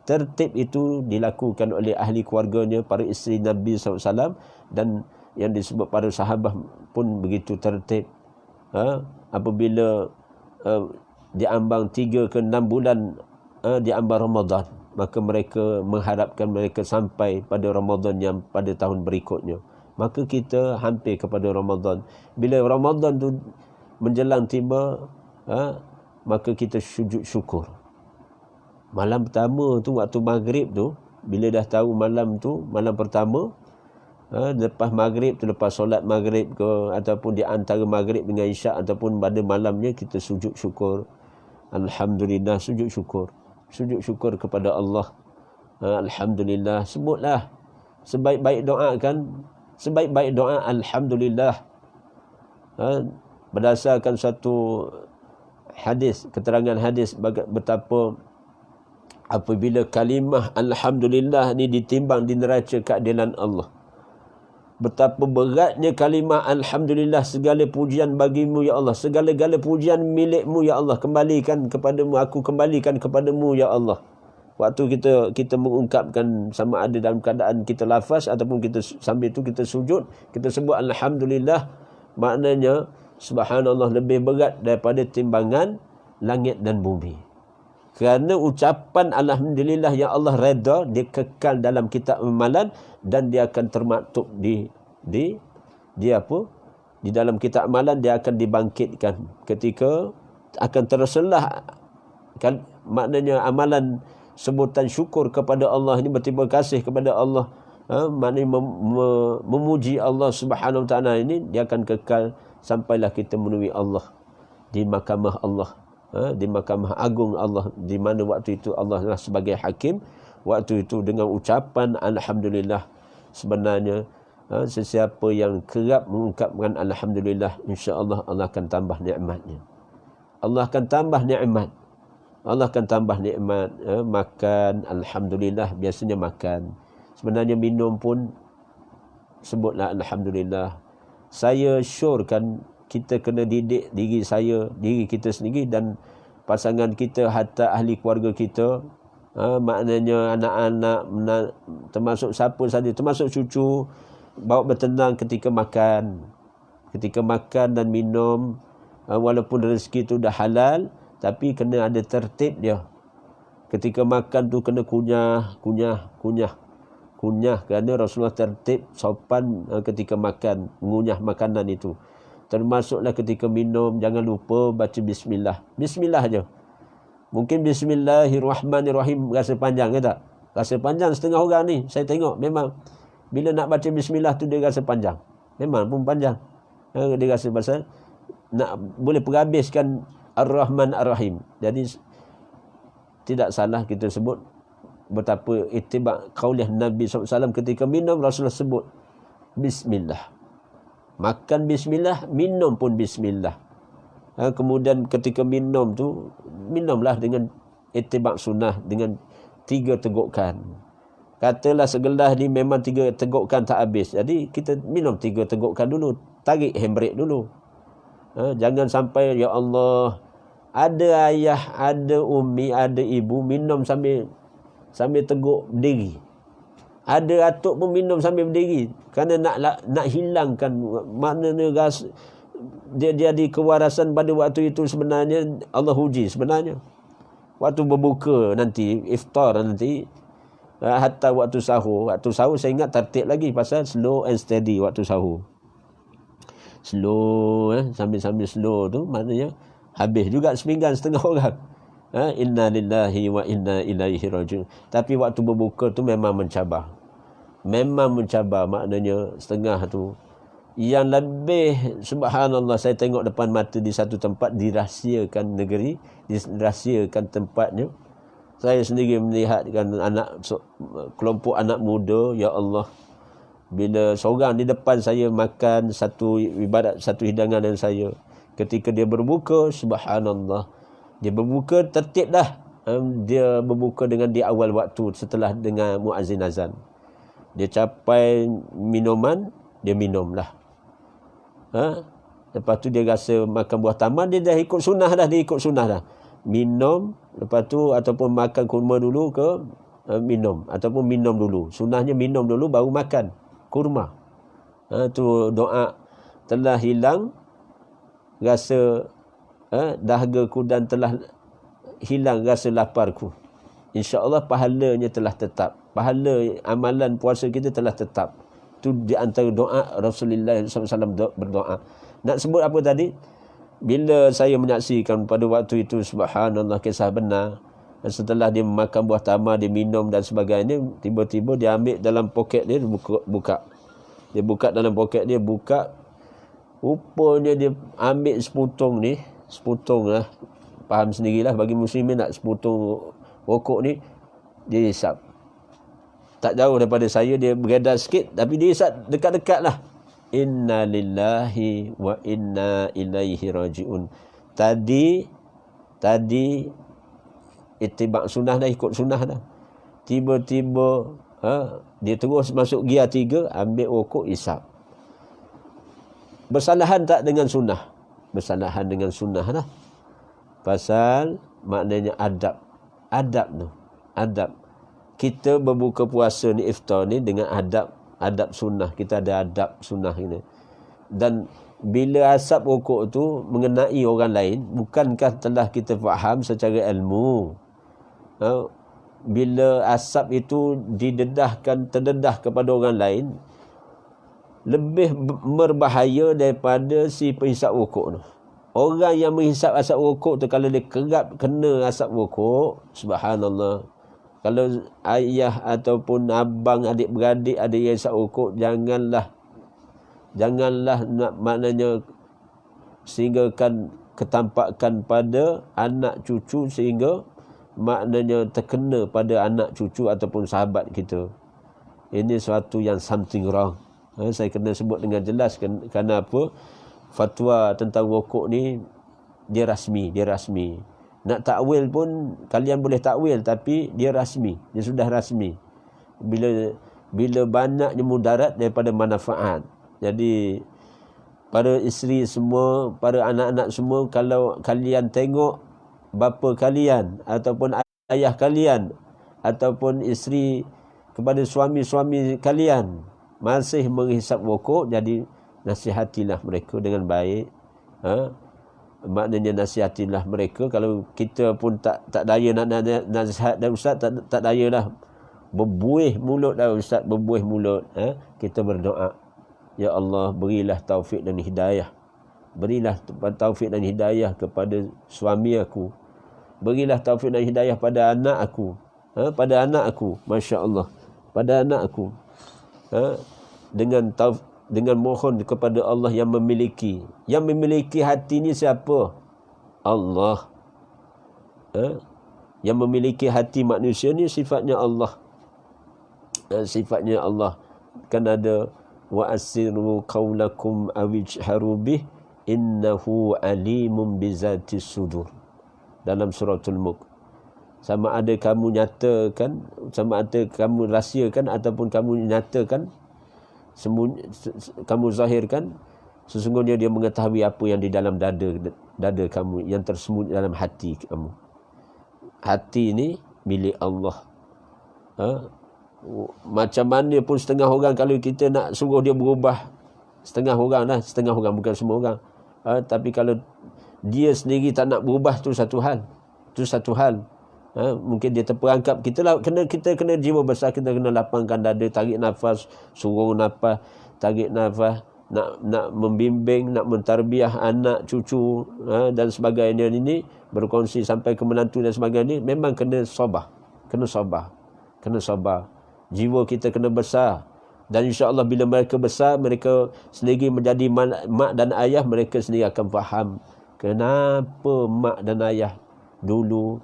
Tertib itu dilakukan oleh ahli keluarganya, para isteri Nabi SAW, dan yang disebut para sahabat pun begitu tertib. Apabila diambang 3 ke 6 bulan diambang Ramadan, maka mereka mengharapkan mereka sampai pada Ramadan yang pada tahun berikutnya. Maka kita hampir kepada Ramadan. Bila Ramadan tu menjelang tiba, maka kita sujud syukur. Malam pertama tu, waktu maghrib tu, bila dah tahu malam tu, malam pertama, lepas maghrib tu, lepas solat maghrib ke, ataupun di antara maghrib dengan isyak, ataupun pada malamnya, kita sujud syukur. Alhamdulillah, sujud syukur. Sujud syukur kepada Allah. Alhamdulillah, sebutlah. Sebaik-baik doa kan, sebaik-baik doa Alhamdulillah. Berdasarkan satu hadis, keterangan hadis, betapa apabila kalimah Alhamdulillah ni ditimbang di neraca keadilan Allah, betapa beratnya kalimah Alhamdulillah, segala pujian bagimu ya Allah, segala-gala pujian milikmu ya Allah, kembalikan kepadamu, aku kembalikan kepadamu ya Allah. Waktu kita mengungkapkan, sama ada dalam keadaan kita lafaz ataupun kita sambil itu kita sujud, kita sebut Alhamdulillah, maknanya subhanallah lebih berat daripada timbangan langit dan bumi. Kerana ucapan Alhamdulillah yang Allah redha, dia kekal dalam kitab amalan, dan dia akan termaktub di dalam kitab amalan. Dia akan dibangkitkan ketika akan terselah kan, maknanya amalan sebutan syukur kepada Allah ini, berterima kasih kepada Allah, maknanya memuji Allah Subhanahu Wa Taala ini, dia akan kekal sampailah kita menemui Allah di mahkamah Allah, di mahkamah agung Allah, di mana waktu itu Allah lah sebagai hakim. Waktu itu dengan ucapan Alhamdulillah, sebenarnya sesiapa yang kerap mengungkapkan Alhamdulillah, insya-Allah Allah akan tambah nikmatnya. Allah akan tambah nikmat. Allah akan tambah nikmat. Makan Alhamdulillah, biasanya makan. Sebenarnya minum pun sebutlah Alhamdulillah. Saya syorkan kita kena didik diri kita sendiri dan pasangan kita, hatta ahli keluarga kita, maknanya anak-anak, termasuk siapa saja, termasuk cucu, bawa bertenang ketika makan dan minum. Walaupun rezeki itu dah halal, tapi kena ada tertib dia. Ketika makan tu kena kunyah, kerana Rasulullah tertib sopan ketika makan, mengunyah makanan itu. Termasuklah ketika minum, jangan lupa baca bismillah. Bismillah je. Mungkin bismillahirrahmanirrahim rasa panjang ke tak? Rasa panjang setengah orang ni, saya tengok memang bila nak baca bismillah tu dia rasa panjang. Memang pun panjang. Dia rasa pasal nak boleh perhabiskan Ar-Rahman Ar-Rahim. Jadi tidak salah kita sebut betapa ittiba' qaulih Nabi SAW ketika minum, Rasulullah sebut bismillah. Makan bismillah, minum pun bismillah. Kemudian ketika minum tu, minumlah dengan ittiba' sunnah, dengan 3 tegukan. Katalah segelas ni memang 3 tegukan tak habis, jadi kita minum 3 tegukan dulu, tarik handbrake dulu. Jangan sampai ya Allah, ada ayah, ada umi, ada ibu minum sambil teguk berdiri. Ada atuk pun minum sambil berdiri, kerana nak hilangkan maknanya dia jadi kewarasan pada waktu itu. Sebenarnya Allah uji sebenarnya waktu berbuka nanti, iftar nanti, Hatta waktu sahur saya ingat tertib lagi pasal slow and steady waktu sahur. Slow sambil-sambil slow tu maknanya habis juga sepinggan setengah orang. Inna lillahi wa inna ilaihi rajiun. Tapi waktu berbuka tu memang mencabar. Maknanya setengah tu. Yang lebih subhanallah, saya tengok depan mata di satu tempat dirahsiakan negeri, dirahsiakan tempatnya. Saya sendiri melihatkan kelompok anak muda, ya Allah. Bila seorang di depan saya makan satu ibadat, satu hidangan dengan saya. Ketika dia berbuka, subhanallah. Dia berbuka tertib dah. Dia berbuka dengan di awal waktu setelah dengan muazzin azan. Dia capai minuman, dia minum lah. Lepas tu dia rasa makan buah taman, dia dah ikut sunnah dah. Minum, lepas tu ataupun makan kurma dulu ke minum. Ataupun minum dulu. Sunnahnya minum dulu baru makan kurma. Tu doa, telah hilang rasa dahagaku dan telah hilang rasa laparku. InsyaAllah pahalanya telah tetap. Pahala amalan puasa kita telah tetap. Itu di antara doa Rasulullah SAW berdoa. Nak sebut apa tadi? Bila saya menyaksikan pada waktu itu, subhanallah, kisah benar. Setelah dia makan buah tamar, dia minum dan sebagainya, tiba-tiba dia ambil dalam poket dia, buka. Dia buka dalam poket dia, buka. Rupanya dia ambil sepotong lah. Faham sendirilah, bagi muslimin nak sepotong rokok ni, dia hisap. Tak jauh daripada saya, dia beredar sikit, tapi dia hisap dekat-dekat lah. Inna lillahi wa inna ilaihi raji'un. Tadi itibak sunnah dah, ikut sunnah dah. Tiba-tiba dia terus masuk gear 3, ambil rokok, isap. Bersalahan tak dengan sunnah? Bersalahan dengan sunnah lah. Pasal maknanya adab tu. Adab. Kita berbuka puasa ni, iftar ni dengan adab sunnah. Kita ada adab sunnah ini. Dan bila asap rokok tu mengenai orang lain, bukankah telah kita faham secara ilmu, bila asap itu terdedah kepada orang lain, lebih berbahaya daripada si penghisap rokok tu. Orang yang menghisap asap rokok tu, kalau dia kerap kena asap rokok, subhanallah, kalau ayah ataupun abang, adik-beradik ada yang hisap rokok, janganlah maknanya sehingga kan ketampakan pada anak cucu, sehingga maknanya terkena pada anak cucu ataupun sahabat kita. Ini suatu yang something wrong. Saya kena sebut dengan jelas kerana apa? Fatwa tentang rokok ni dia rasmi. Nak takwil pun kalian boleh takwil, tapi dia rasmi. Dia sudah rasmi. Bila banyaknya mudarat daripada manfaat. Jadi para isteri semua, para anak-anak semua, kalau kalian tengok bapa kalian ataupun ayah kalian ataupun isteri kepada suami-suami kalian masih menghisap rokok, jadi nasihatilah mereka dengan baik. Maknanya nasihatilah mereka. Kalau kita pun tak daya nak nasihat dah ustaz, tak daya dah, berbuih mulut dah ustaz, berbuih mulut. Kita berdoa, ya Allah, berilah taufik dan hidayah. Berilah taufik dan hidayah kepada suami aku. Berilah taufik dan hidayah pada anak aku. Pada anak aku, Masya Allah, pada anak aku. Dengan mohon kepada Allah yang memiliki hati ni siapa? Allah. Yang memiliki hati manusia ni sifatnya Allah. Sifatnya Allah. Kan ada wa asirru qaulakum awijharu bih innahu alimun bizatis sudur, dalam suratul Mulk. Sama ada kamu nyatakan, sama ada kamu rahsiakan ataupun kamu nyatakan, kamu zahirkan, sesungguhnya dia mengetahui apa yang di dalam dada kamu, yang tersembunyi dalam hati kamu. Hati ini milik Allah. Macam mana pun setengah orang, kalau kita nak suruh dia berubah, setengah orang, bukan semua orang. Tapi kalau dia sendiri tak nak berubah, tu satu hal. Mungkin dia terperangkap. Kita kena jiwa besar, kita kena lapangkan dada, tarik nafas, suruh nafas, tarik nafas, nak membimbing, nak mentarbiah anak, cucu dan sebagainya ini, berkongsi sampai ke menantu dan sebagainya, memang kena sabar. Jiwa kita kena besar. Dan insya-Allah bila mereka besar, mereka sendiri menjadi mak dan ayah, mereka sendiri akan faham kenapa mak dan ayah dulu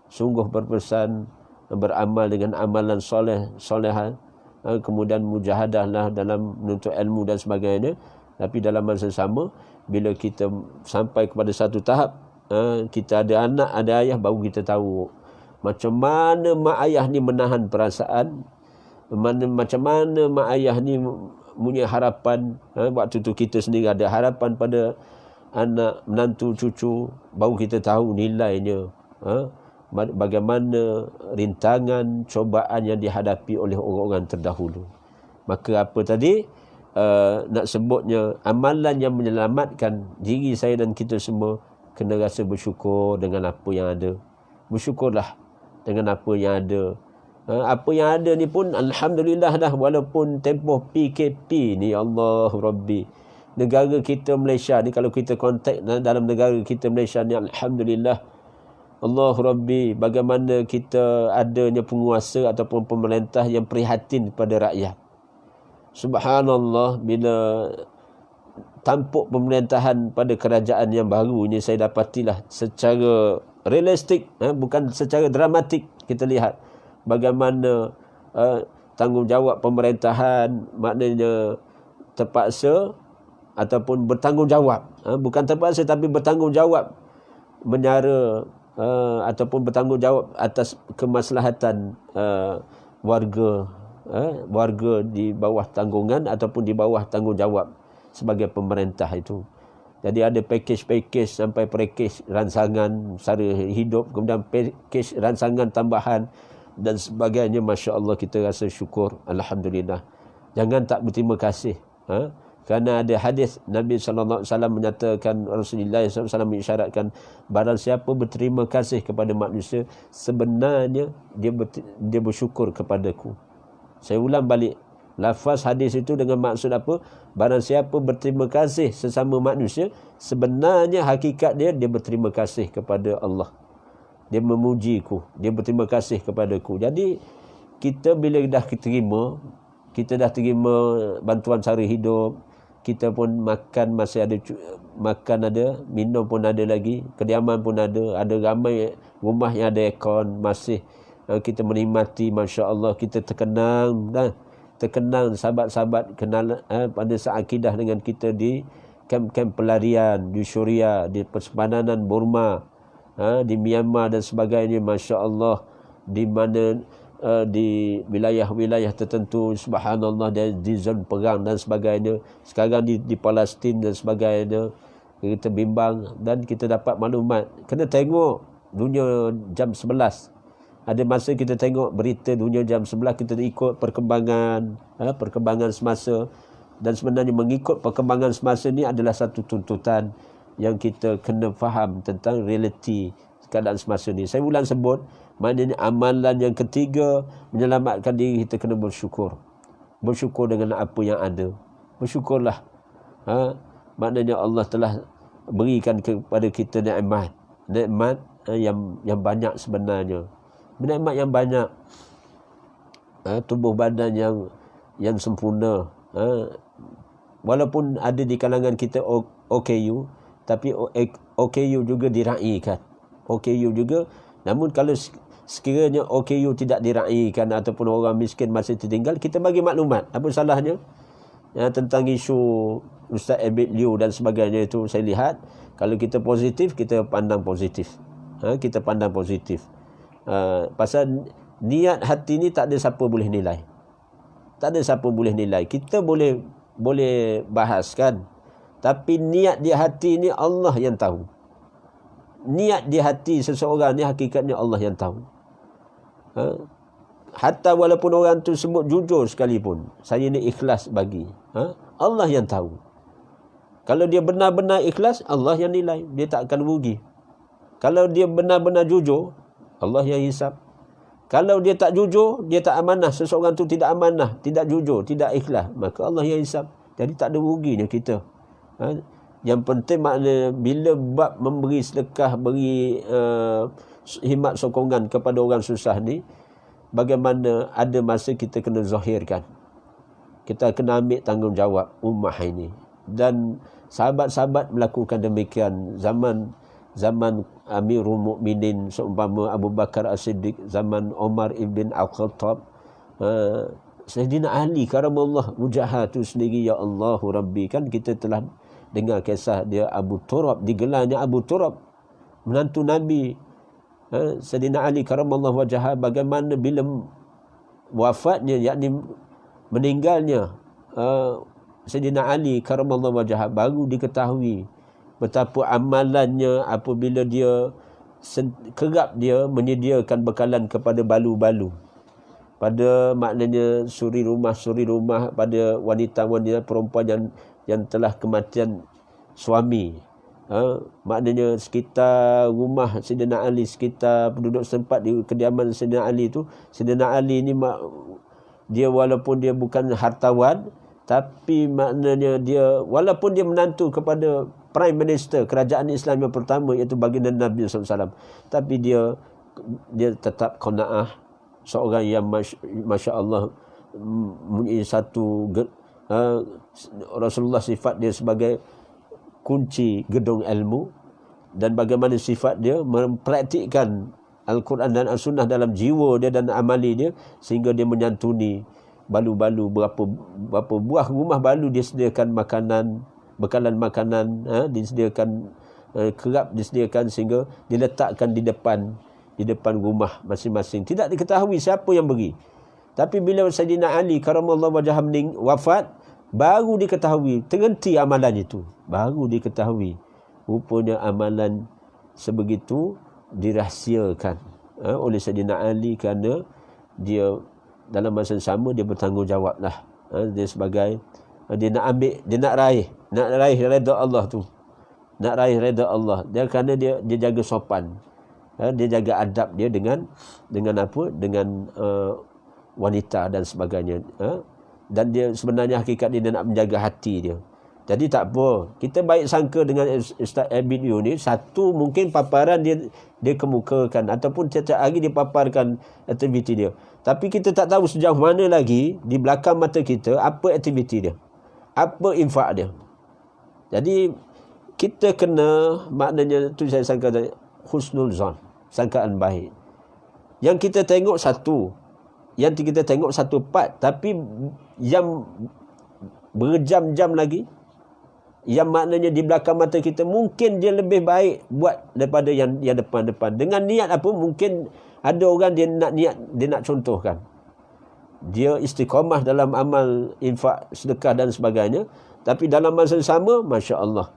sungguh berpesan beramal dengan amalan solehan, kemudian mujahadahlah dalam menuntut ilmu dan sebagainya. Tapi dalam masa sama, bila kita sampai kepada satu tahap, kita ada anak, ada ayah, baru kita tahu macam mana mak ayah ni menahan perasaan, macam mana mak ayah ni punya harapan. Waktu tu kita sendiri ada harapan pada anak, menantu, cucu, baru kita tahu nilainya. Bagaimana rintangan, cobaan yang dihadapi oleh orang-orang terdahulu. Maka apa tadi, nak sebutnya amalan yang menyelamatkan diri saya dan kita semua, kena rasa bersyukur dengan apa yang ada. Bersyukurlah dengan apa yang ada. Apa yang ada ni pun alhamdulillah dah, walaupun tempoh PKP ni, Allah Rabbi, negara kita Malaysia ni, kalau kita kontak dalam negara kita Malaysia ni, alhamdulillah, Allah Rabbi, bagaimana kita adanya penguasa ataupun pemerintah yang prihatin kepada rakyat. Subhanallah, bila tampuk pemerintahan pada kerajaan yang baru ini, saya dapatilah secara realistik, bukan secara dramatik, kita lihat bagaimana tanggungjawab pemerintahan, maknanya terpaksa ataupun bertanggungjawab, bukan terpaksa tapi bertanggungjawab menyara ataupun bertanggungjawab atas kemaslahatan warga di bawah tanggungan ataupun di bawah tanggungjawab sebagai pemerintah itu. Jadi ada pakej-pakej sampai pakej ransangan sara hidup, kemudian pakej ransangan tambahan dan sebagainya. Masya Allah, kita rasa syukur, alhamdulillah. Jangan tak berterima kasih. Kerana ada hadis Nabi SAW menyatakan, Rasulullah SAW mengisyaratkan, barang siapa berterima kasih kepada manusia, sebenarnya dia bersyukur kepadaku. Saya ulang balik, lafaz hadis itu dengan maksud apa? Barang siapa berterima kasih sesama manusia, sebenarnya hakikat dia berterima kasih kepada Allah. Dia memujiku, dia berterima kasih kepadaku. Jadi kita bila dah kita dah terima bantuan sara hidup, kita pun makan masih ada, makan ada, minum pun ada lagi, kediaman pun ada ramai rumah yang ada aircon, masih kita menikmati, Masya Allah. Kita terkenang sahabat-sahabat kenal pada saat akidah dengan kita di kamp-kamp pelarian di Syria, di persempadanan Burma, di Myanmar dan sebagainya. Masya Allah, di mana di wilayah-wilayah tertentu, subhanallah, di zon perang dan sebagainya. Sekarang di Palestin dan sebagainya. Kita bimbang dan kita dapat maklumat. Kena tengok dunia jam 11. Ada masa kita tengok berita dunia jam 11, kita ikut perkembangan semasa. Dan sebenarnya mengikut perkembangan semasa ni adalah satu tuntutan yang kita kena faham tentang realiti keadaan semasa ni. Saya ulang sebut, maknanya amalan yang ketiga menyelamatkan diri, kita kena bersyukur. Bersyukur dengan apa yang ada. Bersyukurlah. Maknanya Allah telah berikan kepada kita nikmat yang banyak sebenarnya. Nikmat yang banyak, tubuh badan yang sempurna. Walaupun ada di kalangan kita OKU, tapi OKU juga diraikan. OKU juga, namun kalau sekiranya OKU tidak diraikan ataupun orang miskin masih tertinggal, kita bagi maklumat. Apa salahnya? Tentang isu Ustaz Abid Liu dan sebagainya itu, saya lihat kalau kita positif, kita pandang positif. Kita pandang positif. Pasal niat hati ni tak ada siapa boleh nilai. Tak ada siapa boleh nilai. Kita boleh bahaskan, tapi niat di hati ni Allah yang tahu. Niat di hati seseorang ni hakikatnya Allah yang tahu. Hatta walaupun orang tu sebut jujur sekalipun, saya ni ikhlas bagi, Allah yang tahu. Kalau dia benar-benar ikhlas, Allah yang nilai. Dia tak akan rugi. Kalau dia benar-benar jujur, Allah yang hisab. Kalau dia tak jujur, dia tak amanah, seseorang tu tidak amanah, tidak jujur, tidak ikhlas, maka Allah yang hisab. Jadi tak ada ruginya kita. Yang penting makna bila bab memberi sedekah, beri himat sokongan kepada orang susah ni, bagaimana ada masa kita kena zahirkan. Kita kena ambil tanggungjawab ummah ini. Dan sahabat-sahabat melakukan demikian. Zaman Amirul Mukminin seumpama Abu Bakar As-Siddiq, zaman Umar ibn Al-Khattab, Sayyidina Ali karamallahu wajhah tu sendiri, ya Allahu Rabbi, kan kita telah dengar kisah dia Abu Turab, digelarnya Abu Turab, menantu Nabi. Sayyidina Ali karamallahu wajhah, bagaimana bila wafatnya, yakni meninggalnya Sayyidina Ali karamallahu wajhah, baru diketahui betapa amalannya apabila dia kerap dia menyediakan bekalan kepada balu-balu, pada maknanya suri rumah pada wanita-wanita perempuan yang telah kematian suami. Maknanya sekitar rumah Sayyidina Ali, sekitar penduduk setempat di kediaman Sayyidina Ali tu, Sayyidina Ali ni dia walaupun dia bukan hartawan, tapi maknanya dia walaupun dia menantu kepada Prime Minister kerajaan Islam yang pertama, iaitu baginda Nabi SAW, tapi dia tetap qanaah, seorang yang Masya Allah mempunyai satu Rasulullah sifat dia sebagai kunci gedung ilmu, dan bagaimana sifat dia mempraktikkan Al-Quran dan As-Sunnah dalam jiwa dia dan amali dia, sehingga dia menyantuni balu-balu, berapa buah rumah balu dia sediakan makanan, bekalan makanan, disediakan, kerap disediakan, sehingga diletakkan di depan rumah masing-masing. Tidak diketahui siapa yang beri. Tapi bila Sayyidina Ali karamallahu wajhah wafat, baru diketahui, terhenti amalan itu. Baru diketahui rupanya amalan sebegitu dirahsiakan oleh Sayyidina Ali, kerana dia dalam masa sama dia bertanggungjawab lah. Dia sebagai, dia nak ambil, dia nak raih redha Allah tu. Nak raih redha Allah. Dia kerana dia jaga sopan. Dia jaga adab dia dengan apa? Dengan wanita dan sebagainya. Dan dia sebenarnya hakikat dia nak menjaga hati dia. Jadi tak apa, kita baik sangka dengan Ustaz Abidio ni, satu mungkin paparan dia kemukakan, ataupun setiap hari dia paparkan aktiviti dia. Tapi kita tak tahu sejauh mana lagi di belakang mata kita apa aktiviti dia, apa infak dia. Jadi kita kena, maknanya tu saya sangka tadi, husnul zon, sangkaan baik. Yang kita tengok satu part, tapi yang berjam-jam lagi, yang maknanya di belakang mata kita mungkin dia lebih baik buat daripada yang depan-depan. Dengan niat apa? Mungkin ada orang dia nak contohkan, dia istiqamah dalam amal infak, sedekah dan sebagainya, tapi dalam masa sama, Masya Allah,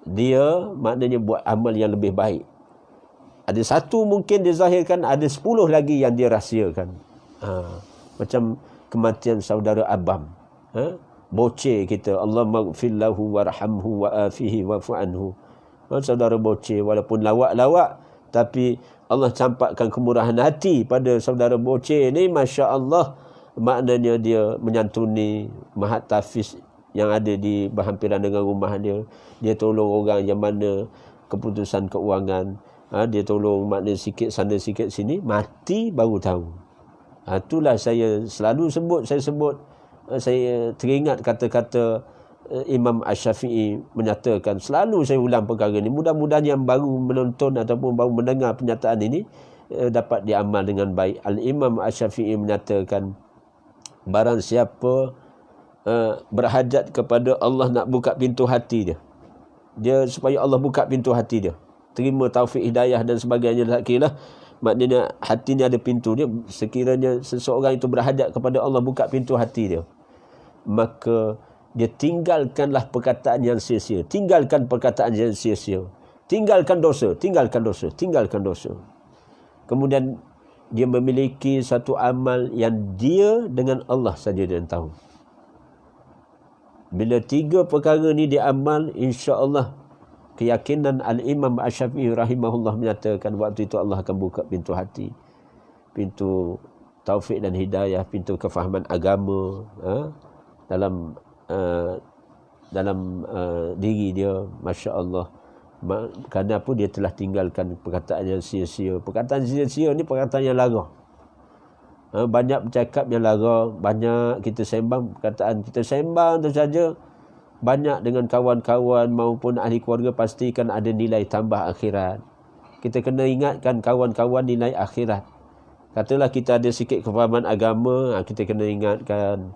dia maknanya buat amal yang lebih baik. Ada satu mungkin dia zahirkan, ada 10 lagi yang dia rahsiakan. Macam kematian saudara Abam, boceh kita, Allah maghfir lahu warhamhu wa'afihi wa'fu anhu. Saudara boceh, walaupun lawak-lawak, tapi Allah campakkan kemurahan hati pada saudara boceh ni, Masya Allah, maknanya dia menyantuni mahat tafiz yang ada di berhampiran dengan rumah dia. Dia tolong orang yang mana keputusan keuangan, dia tolong maknanya sikit sana sikit sini, mati baru tahu. Itulah saya selalu sebut, saya teringat kata-kata Imam Asy-Syafi'i menyatakan, selalu saya ulang perkara ini, mudah-mudahan yang baru menonton ataupun baru mendengar penyataan ini dapat diamal dengan baik. Al-Imam Asy-Syafi'i menyatakan, barang siapa berhajat kepada Allah nak buka pintu hati dia supaya Allah buka pintu hati dia, terima taufik hidayah dan sebagainya, tak kira lah, maknanya hati ni ada pintu dia. Sekiranya seseorang itu berhajat kepada Allah buka pintu hati dia, maka dia tinggalkanlah perkataan yang sia-sia, tinggalkan perkataan yang sia-sia, tinggalkan dosa. Kemudian dia memiliki satu amal yang dia dengan Allah saja dia tahu. Bila 3 perkara ni dia amal, insya-Allah keyakinan Al-Imam Asy-Syafi'i rahimahullah menyatakan waktu itu Allah akan buka pintu hati, pintu taufik dan hidayah, pintu kefahaman agama dalam diri dia. Masya Allah. Kerana apa? Dia telah tinggalkan perkataan yang sia-sia. Perkataan sia-sia ni perkataan yang lara. Banyak bercakap yang lara, banyak kita sembang perkataan, kita sembang tu saja. Banyak dengan kawan-kawan maupun ahli keluarga, pastikan ada nilai tambah akhirat. Kita kena ingatkan kawan-kawan nilai akhirat. Katalah kita ada sikit kefahaman agama, kita kena ingatkan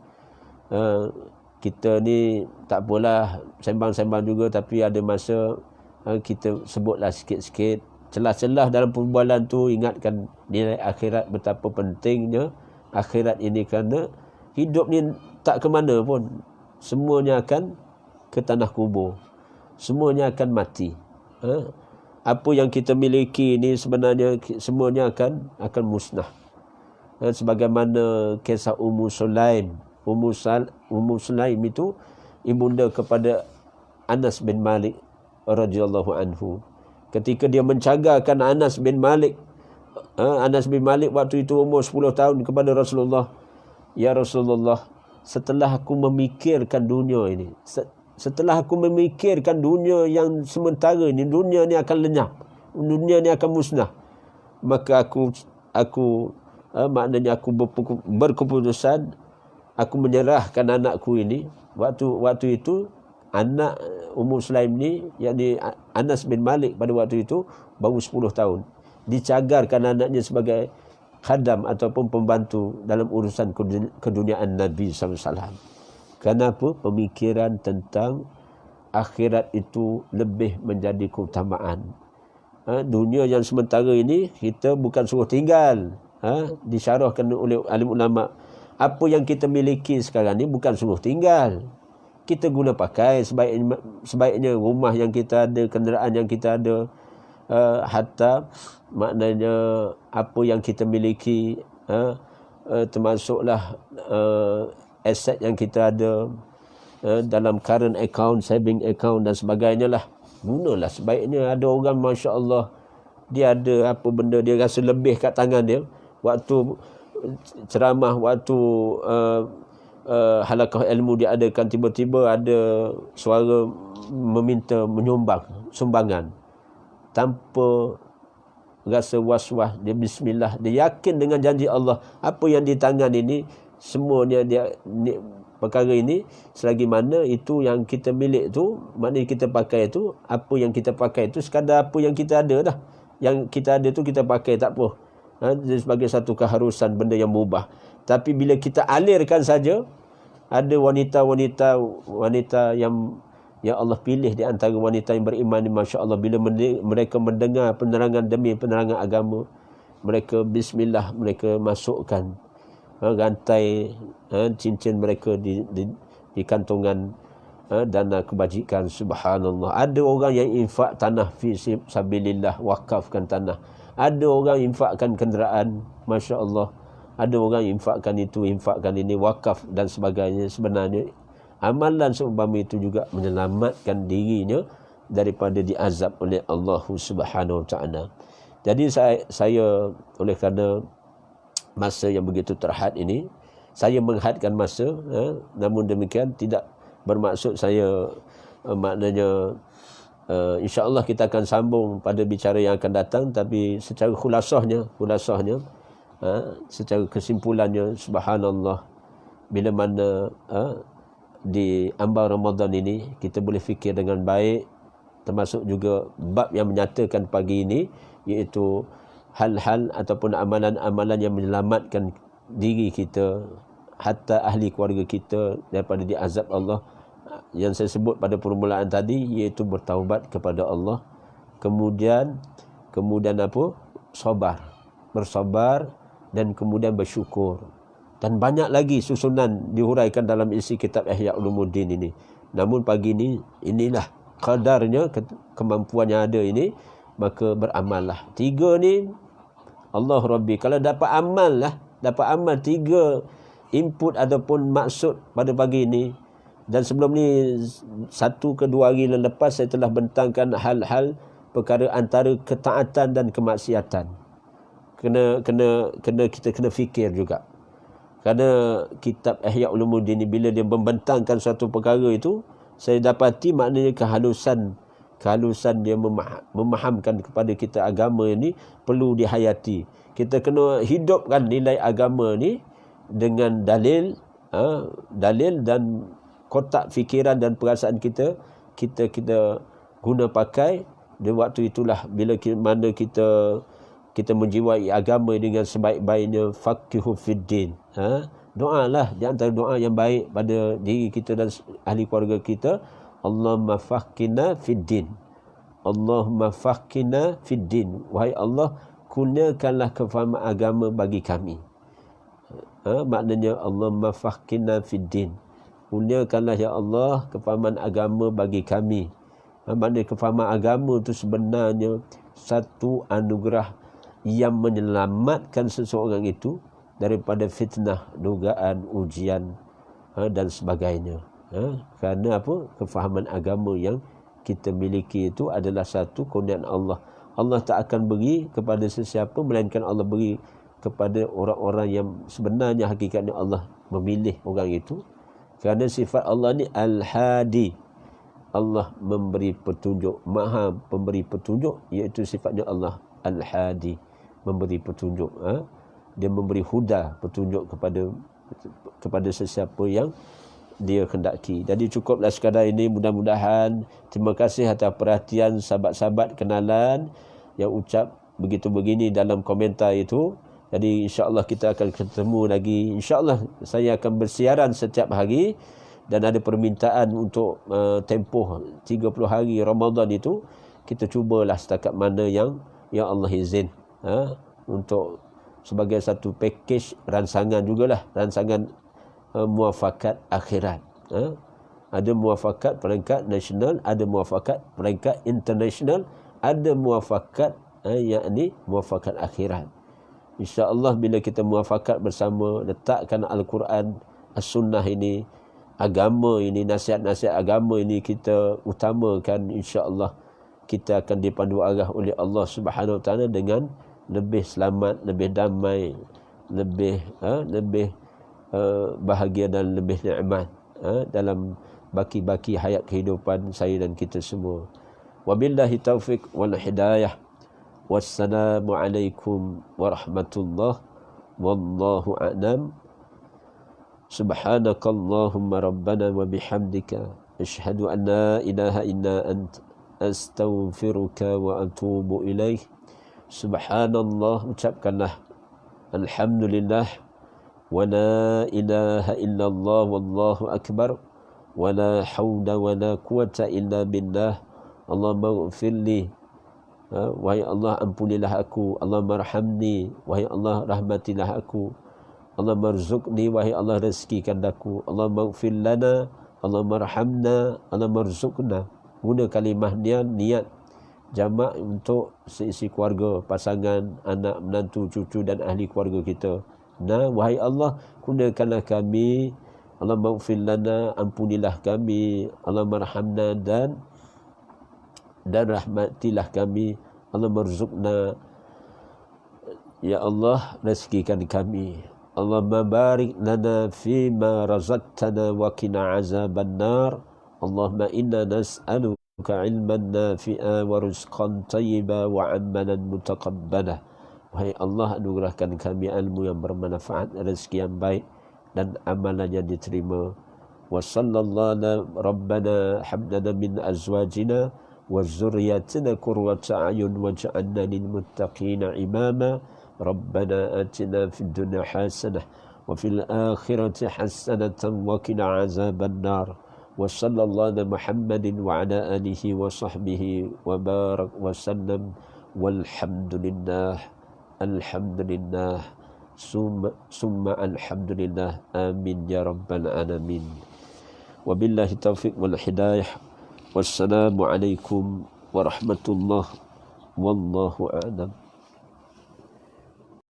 kita ni tak apalah sembang-sembang juga, tapi ada masa kita sebutlah sikit-sikit celah-celah dalam perbualan tu, ingatkan nilai akhirat, betapa pentingnya akhirat ini. Kerana hidup ni tak ke mana pun, semuanya akan ke tanah kubur, semuanya akan mati. Apa yang kita miliki ni sebenarnya semuanya akan musnah. Sebagaimana kisah Ummu Sulaim. Ummu Sulaim itu ibunda kepada Anas bin Malik radhiyallahu anhu. Ketika dia mencagarkan Anas bin Malik, Anas bin Malik waktu itu umur 10 tahun, kepada Rasulullah, ya Rasulullah, setelah aku memikirkan dunia ini, setelah aku memikirkan dunia yang sementara ini, dunia ni akan lenyap, dunia ni akan musnah, maka aku maknanya aku berkeputusan, aku menyerahkan anakku ini. Waktu itu anak Ummu Sulaim ni, yakni Anas bin Malik, pada waktu itu baru 10 tahun. Dicagarkan anaknya sebagai khadam ataupun pembantu dalam urusan keduniaan Nabi SAW. Kenapa? Pemikiran tentang akhirat itu lebih menjadi keutamaan. Dunia yang sementara ini kita bukan suruh tinggal. Disyarahkan oleh alim ulama, apa yang kita miliki sekarang ni bukan suruh tinggal. Kita guna pakai sebaiknya rumah yang kita ada, kenderaan yang kita ada, hatta maknanya apa yang kita miliki, termasuklah aset yang kita ada dalam current account, saving account dan sebagainya lah. Gunalah sebaiknya. Ada orang Masya Allah, dia ada apa benda dia rasa lebih kat tangan dia, waktu ceramah, waktu halaqah ilmu dia adakan, tiba-tiba ada suara meminta menyumbang sumbangan, tanpa rasa was-was, dia bismillah, dia yakin dengan janji Allah, apa yang di tangan ini semuanya perkara ini, selagi mana itu yang kita milik tu, maknanya kita pakai tu, apa yang kita pakai tu sekadar apa yang kita ada dah. Yang kita ada tu kita pakai, tak apa. Sebagai satu keharusan, benda yang mubah. Tapi bila kita alirkan saja, ada wanita yang Allah pilih di antara wanita yang beriman, Masya Allah, bila mereka mendengar penerangan demi penerangan agama, mereka bismillah, mereka masukkan rantai cincin mereka di kantongan dana kebajikan. Subhanallah. Ada orang yang infak tanah fi sabilillah, wakafkan tanah. Ada orang infakkan kenderaan, Masya Allah. Ada orang infakkan itu, infakkan ini, wakaf dan sebagainya. Sebenarnya amalan seumpama itu juga menyelamatkan dirinya daripada diazab oleh Allah Subhanahu Wa Taala. Jadi saya oleh kerana masa yang begitu terhad ini, saya menghadkan masa, namun demikian tidak bermaksud saya maknanya insya-Allah kita akan sambung pada bicara yang akan datang, tapi secara khulasahnya secara kesimpulannya, subhanallah, bila mana di ambang Ramadan ini kita boleh fikir dengan baik, termasuk juga bab yang menyatakan pagi ini, iaitu hal-hal ataupun amalan-amalan yang menyelamatkan diri kita, hatta ahli keluarga kita daripada diazab Allah, yang saya sebut pada permulaan tadi, iaitu bertaubat kepada Allah, kemudian apa? Bersabar dan kemudian bersyukur. Dan banyak lagi susunan dihuraikan dalam isi kitab Ihya Ulumuddin ini. Namun pagi ini, inilah qadarnya, kemampuan yang ada ini, maka beramallah. 3 ni Allah Rabbi, kalau dapat amal 3 input ataupun maksud pada pagi ini, Dan sebelum ni 1 ke 2 hari lepas saya telah bentangkan hal-hal perkara antara ketaatan dan kemaksiatan. Kena kita kena fikir juga. Kerana kitab Ihya Ulumuddin ni bila dia membentangkan suatu perkara itu, saya dapati maknanya kehalusan dia memahamkan kepada kita agama ini perlu dihayati. Kita kena hidupkan nilai agama ni dengan dalil dan kotak fikiran dan perasaan kita guna pakai. Di waktu itulah bila mana kita menjiwai agama dengan sebaik-baiknya, faqihu fiddin. Doalah di antara doa yang baik pada diri kita dan ahli keluarga kita, Allahumma faqihna fiddin. Allahumma faqihna fiddin. Wahai Allah, kurniakanlah kefahaman agama bagi kami. Maknanya Allahumma faqihna fiddin. Kurniakanlah ya Allah kefahaman agama bagi kami. Maknanya kefahaman agama itu sebenarnya satu anugerah yang menyelamatkan seseorang itu daripada fitnah, dugaan, ujian dan sebagainya. Kerana apa? Kefahaman agama yang kita miliki itu adalah satu kurniaan Allah. Allah tak akan beri kepada sesiapa, melainkan Allah beri kepada orang-orang yang sebenarnya hakikatnya Allah memilih orang itu. Kerana sifat Allah ni Al-Hadi. Allah memberi petunjuk, Maha pemberi petunjuk, iaitu sifatnya Allah Al-Hadi, memberi petunjuk. Dia memberi huda, petunjuk kepada sesiapa yang dia kendaki. Jadi cukuplah sekadar ini. Mudah-mudahan, terima kasih atas perhatian sahabat-sahabat kenalan yang ucap begitu begini dalam komentar itu. Jadi insya-Allah kita akan ketemu lagi. Insya-Allah saya akan bersiaran setiap hari dan ada permintaan untuk tempoh 30 hari Ramadan itu. Kita cubalah setakat mana yang Allah izin, untuk sebagai satu pakej ransangan jugalah, ransangan muafakat akhirat. Ada muafakat peringkat nasional, ada muafakat peringkat international, ada muafakat yakni muafakat akhirat. InsyaAllah bila kita muafakat bersama, letakkan Al-Quran, As-Sunnah ini, agama ini, nasihat-nasihat agama ini kita utamakan, insya-Allah kita akan dipandu arah oleh Allah Subhanahu Wa Taala dengan lebih selamat, lebih damai, lebih bahagia dan lebih nikmat dalam baki-baki hayat kehidupan saya dan kita semua. Wabillahi taufiq wal hidayah. Wassalamualaikum warahmatullahi wallahu a'lam. Subhanakallahumma rabbana wa bihamdika asyhadu an la ilaha illa ant astaghfiruka wa atubu ilaih. Subhanallah, ucapkanlah alhamdulillah wa la ilaha illallah wallahu akbar wa la hawla wa la quwata illa billah. Allahumma ighfirli, wahai Allah ampunilah aku. Allahumma arhamni, wahai Allah rahmatilah aku. Allahumma rzuqni, wahai Allah rezekikan aku. Allahumma ighfir lana, Allahumma arhamna, Allahumma rzuqna. Guna kalimah niat jamak untuk seisi keluarga, pasangan, anak, menantu, cucu dan ahli keluarga kita. Nah, wahai Allah, gunakanlah kami. Allahumma ighfir lana, ampunilah kami. Allahumma arhamna, dan rahmatilah kami. Allahumma rzuqna, ya Allah rezekikan kami. Allahumma barik lana fima razaqtana wa qina azaban nar. Allahumma inna nas'aluka ilman nafi'a wa rizqan tayyiba wa amalan mutaqabbala. Wahai Allah, anugerahkan kami ilmu yang bermanfaat, rezeki yang baik dan amalan yang diterima. Wa sallallahu ala rabbana hablana min azwajina wa zurriyatina qurrata a'yun waj'alna lil muttaqina imama. Rabbana atina fid dunya hasanah wa fil akhirati hasanatan wa qina azaban nar. Wa sallallahu ala Muhammadin wa ala alihi wa sahbihi wa barak wa sallam. Walhamdulillah, alhamdulillah, summa alhamdulillah, amin ya rabbal alamin. Wabillahi taufiq wal hidayah. Wassalamu alaikum warahmatullahi wallahu a'lam.